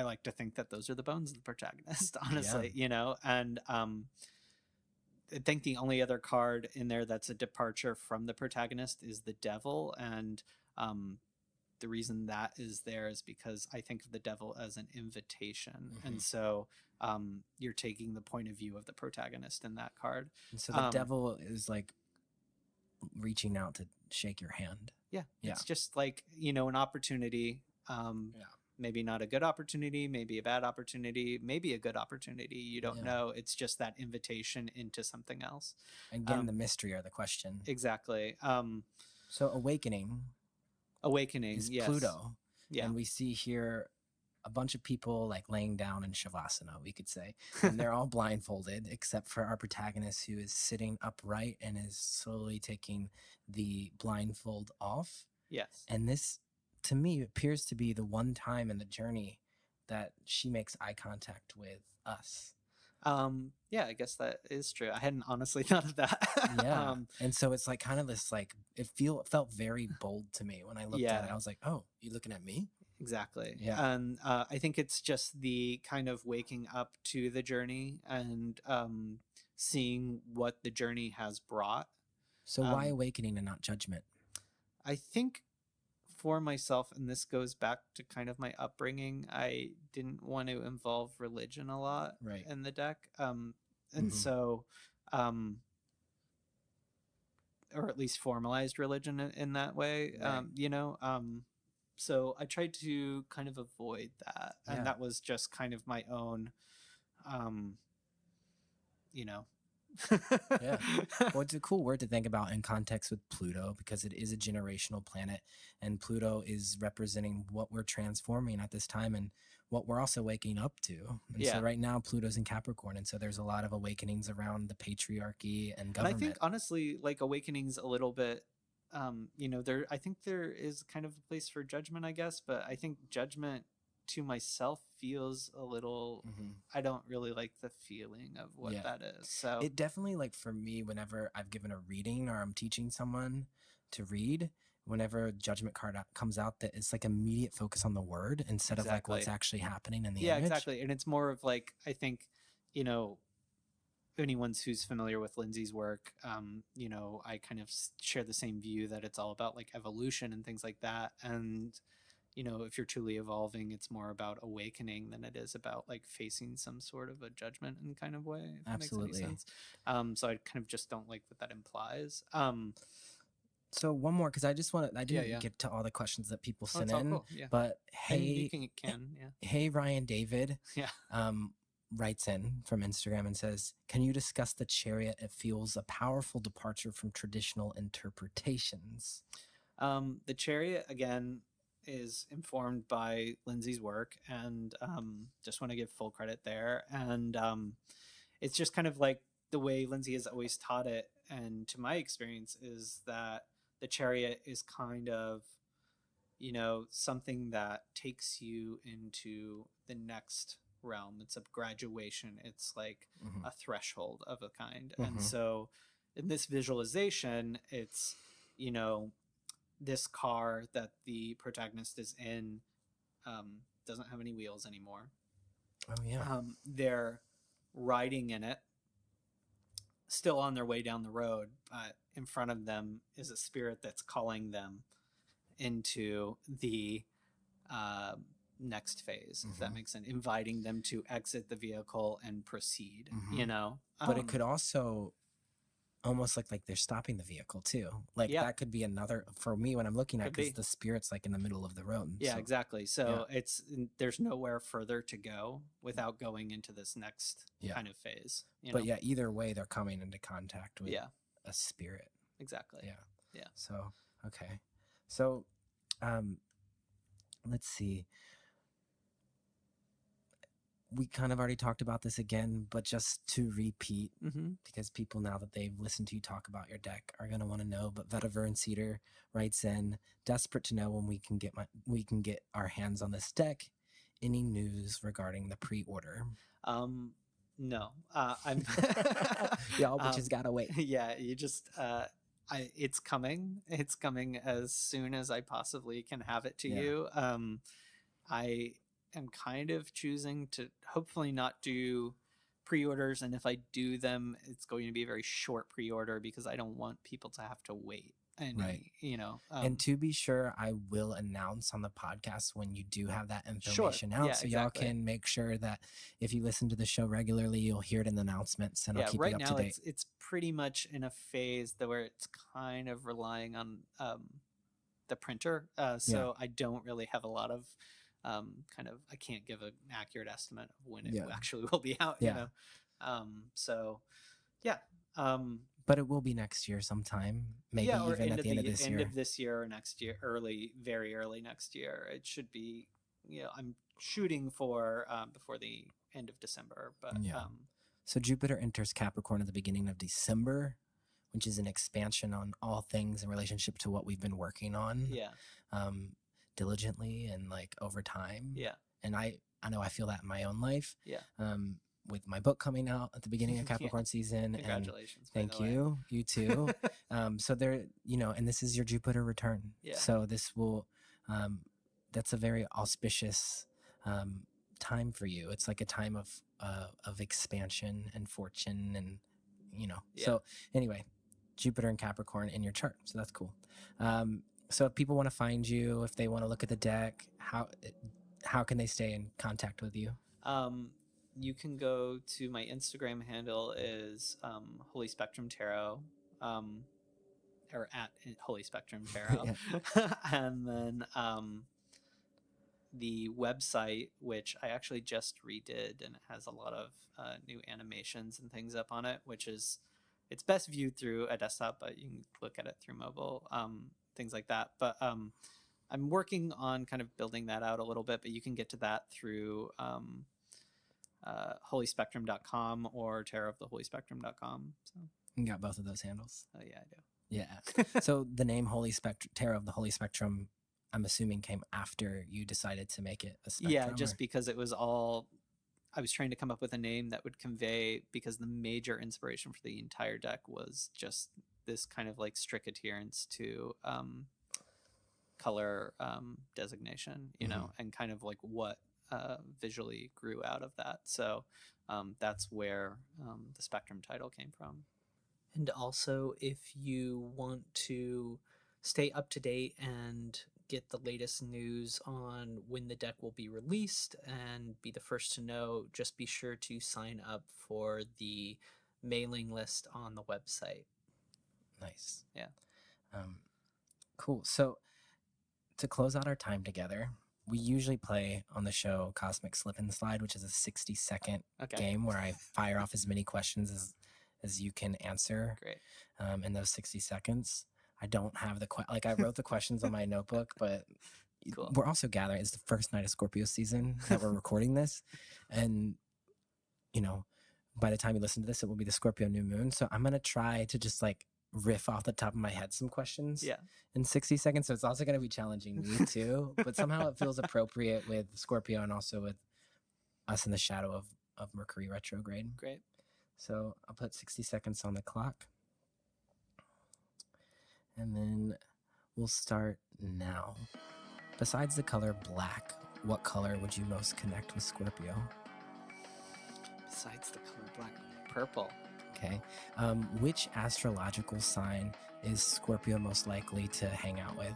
like to think that those are the bones of the protagonist, honestly, and I think the only other card in there that's a departure from the protagonist is the devil. And the reason that is there is because I think of the devil as an invitation. Mm-hmm. And so you're taking the point of view of the protagonist in that card. And so the devil is like reaching out to shake your hand. Yeah. It's just like, an opportunity. Maybe not a good opportunity, maybe a bad opportunity, maybe a good opportunity. You don't know. It's just that invitation into something else. Again, the mystery or the question. Exactly. So awakening is yes. Pluto. Yeah. And we see here a bunch of people like laying down in Shavasana, we could say. And they're all blindfolded except for our protagonist, who is sitting upright and is slowly taking the blindfold off. Yes. And this, to me, appears to be the one time in the journey that she makes eye contact with us. Yeah, I guess that is true. I hadn't honestly thought of that. Yeah. And so it's like kind of this, like, it felt very bold to me when I looked at it. I was like, oh, you looking at me? Exactly. Yeah. And I think it's just the kind of waking up to the journey and seeing what the journey has brought. So why awakening and not judgment? I think for myself, and this goes back to kind of my upbringing, I didn't want to involve religion a lot in the deck. And so, or at least formalized religion in that way, so I tried to kind of avoid that. And that was just kind of my own, Yeah. Well, it's a cool word to think about in context with Pluto, because it is a generational planet, and Pluto is representing what we're transforming at this time and what we're also waking up to. And so right now Pluto's in Capricorn, and so there's a lot of awakenings around the patriarchy and government. And I think honestly, like, awakenings a little bit, I think there is kind of a place for judgment, I guess, but I think judgment to myself feels a little, I don't really like the feeling of what that is. So it definitely, like, for me, whenever I've given a reading or I'm teaching someone to read, whenever a judgment card comes out, that it's like immediate focus on the word instead of like what's actually happening in the image. Exactly. And it's more of like, I think, anyone who's familiar with Lindsay's work, I kind of share the same view that it's all about like evolution and things like that. And if you're truly evolving, it's more about awakening than it is about like facing some sort of a judgment in kind of way. If Absolutely. That makes any sense. So I kind of just don't like what that implies. So one more, because I didn't get to all the questions that people sent in. Cool. Yeah. But hey, hey, Ryan David. Writes in from Instagram and says, can you discuss the Chariot? It feels a powerful departure from traditional interpretations. The Chariot, again, is informed by Lindsay's work, and just want to give full credit there. And it's just kind of like the way Lindsay has always taught it, and to my experience, is that the Chariot is kind of, something that takes you into the next realm. It's a graduation. It's like a threshold of a kind. And so in this visualization, it's, this car that the protagonist is in doesn't have any wheels anymore. Oh yeah. They're riding in it, still on their way down the road, but in front of them is a spirit that's calling them into the next phase, if that makes sense, inviting them to exit the vehicle and proceed. But it could also almost like they're stopping the vehicle too. Like Yeah. that could be another for me when I'm looking at, Could because be. the spirit's like in the middle of the road. Yeah, So, exactly. So there's nowhere further to go without going into this next kind of phase. But yeah, either way, they're coming into contact with a spirit. Exactly. Yeah. Yeah. So, okay. So, let's see. We kind of already talked about this again, but just to repeat, because people, now that they've listened to you talk about your deck, are going to want to know. But Vetiver and Cedar writes in, desperate to know when we can get our hands on this deck. Any news regarding the pre-order? No. I'm Y'all bitches gotta wait. Yeah, you just it's coming. It's coming as soon as I possibly can have it to you. I am kind of choosing to hopefully not do pre-orders, and if I do them, it's going to be a very short pre-order because I don't want people to have to wait. And and to be sure, I will announce on the podcast when you do have that information out, so y'all can make sure that if you listen to the show regularly, you'll hear it in the announcements, and I'll keep you up to date. Right now it's pretty much in a phase where it's kind of relying on the printer, so I don't really have a lot of I can't give an accurate estimate of when it actually will be out. But it will be next year sometime, maybe even at the end of this year. End of this year or next year, very early next year. It should be, I'm shooting for before the end of December. But so Jupiter enters Capricorn at the beginning of December, which is an expansion on all things in relationship to what we've been working on. Diligently and like over time. And I know I feel that in my own life. With my book coming out at the beginning of Capricorn season. Congratulations. And thank you. You too. So there, and this is your Jupiter return. So this will, that's a very auspicious time for you. It's like a time of expansion and fortune and, So anyway, Jupiter and Capricorn in your chart. So that's cool. So if people want to find you, if they want to look at the deck, how can they stay in contact with you? You can go to my Instagram handle is Holy Spectrum Tarot, or at Holy Spectrum Tarot. And then the website, which I actually just redid, and it has a lot of new animations and things up on it, it's best viewed through a desktop, but you can look at it through mobile. Things like that. But I'm working on kind of building that out a little bit, but you can get to that through holyspectrum.com or tarotoftheholyspectrum.com. So you got both of those handles? Oh yeah, I do. Yeah. So the name Holy Spectrum, Tarot of the Holy Spectrum, I'm assuming came after you decided to make it a spectrum? Yeah, just because it was all, I was trying to come up with a name that would convey, because the major inspiration for the entire deck was just this kind of like strict adherence to color designation, and kind of like what visually grew out of that. So that's where the Spectrum title came from. And also, if you want to stay up to date and get the latest news on when the deck will be released and be the first to know, just be sure to sign up for the mailing list on the website. Nice. Yeah. Cool. So to close out our time together, we usually play on the show Cosmic Slip and Slide, which is a 60-second game where I fire off as many questions as you can answer. Great. In those 60 seconds. I don't have I wrote the questions on my notebook, but cool. We're also gathering. It's the first night of Scorpio season that we're recording this. And, by the time you listen to this, it will be the Scorpio new moon. So I'm going to try to just riff off the top of my head some questions in 60 seconds. So it's also going to be challenging me too, but somehow it feels appropriate with Scorpio and also with us in the shadow of Mercury retrograde. Great. So I'll put 60 seconds on the clock. And then we'll start now. Besides the color black, what color would you most connect with Scorpio? Besides the color black, purple. Okay. Which astrological sign is Scorpio most likely to hang out with?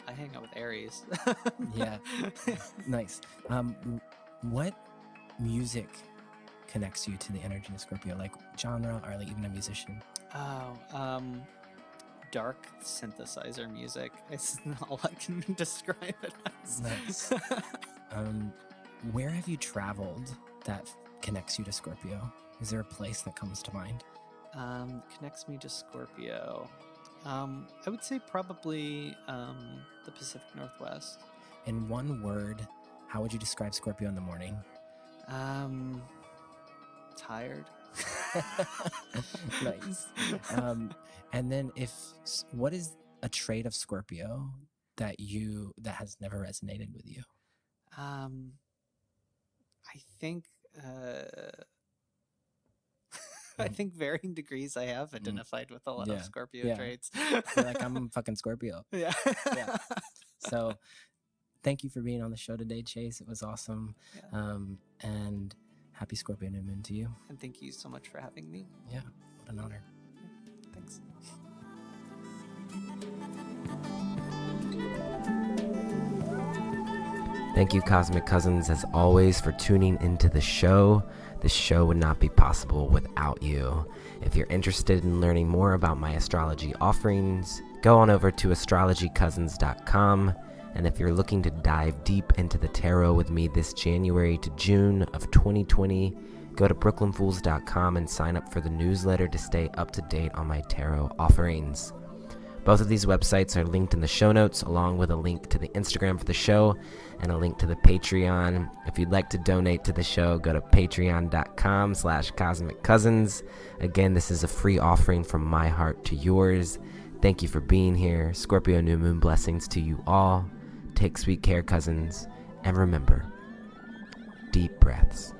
I hang out with Aries. Yeah. Nice. What music connects you to the energy of Scorpio, like genre or like even a musician? Oh, dark synthesizer music. It's all I can describe it as. Nice. Where have you traveled that connects you to Scorpio? Is there a place that comes to mind? Connects me to Scorpio. I would say probably the Pacific Northwest. In one word, how would you describe Scorpio in the morning? Tired. Nice. And then what is a trait of Scorpio that has never resonated with you? I think I think varying degrees I have identified with a lot of Scorpio traits. You're like, I'm fucking Scorpio. Yeah. Yeah. So thank you for being on the show today, Chase. It was awesome. Yeah. And happy Scorpio new moon to you. And thank you so much for having me. Yeah, what an honor. Thanks. Thank you, Cosmic Cousins, as always, for tuning into the show. This show would not be possible without you. If you're interested in learning more about my astrology offerings, go on over to astrologycousins.com. And if you're looking to dive deep into the tarot with me this January to June of 2020, go to brooklynfools.com and sign up for the newsletter to stay up to date on my tarot offerings. Both of these websites are linked in the show notes, along with a link to the Instagram for the show and a link to the Patreon. If you'd like to donate to the show, go to patreon.com/cosmiccousins. Again, this is a free offering from my heart to yours. Thank you for being here. Scorpio new moon blessings to you all. Take sweet care, cousins, and remember, deep breaths.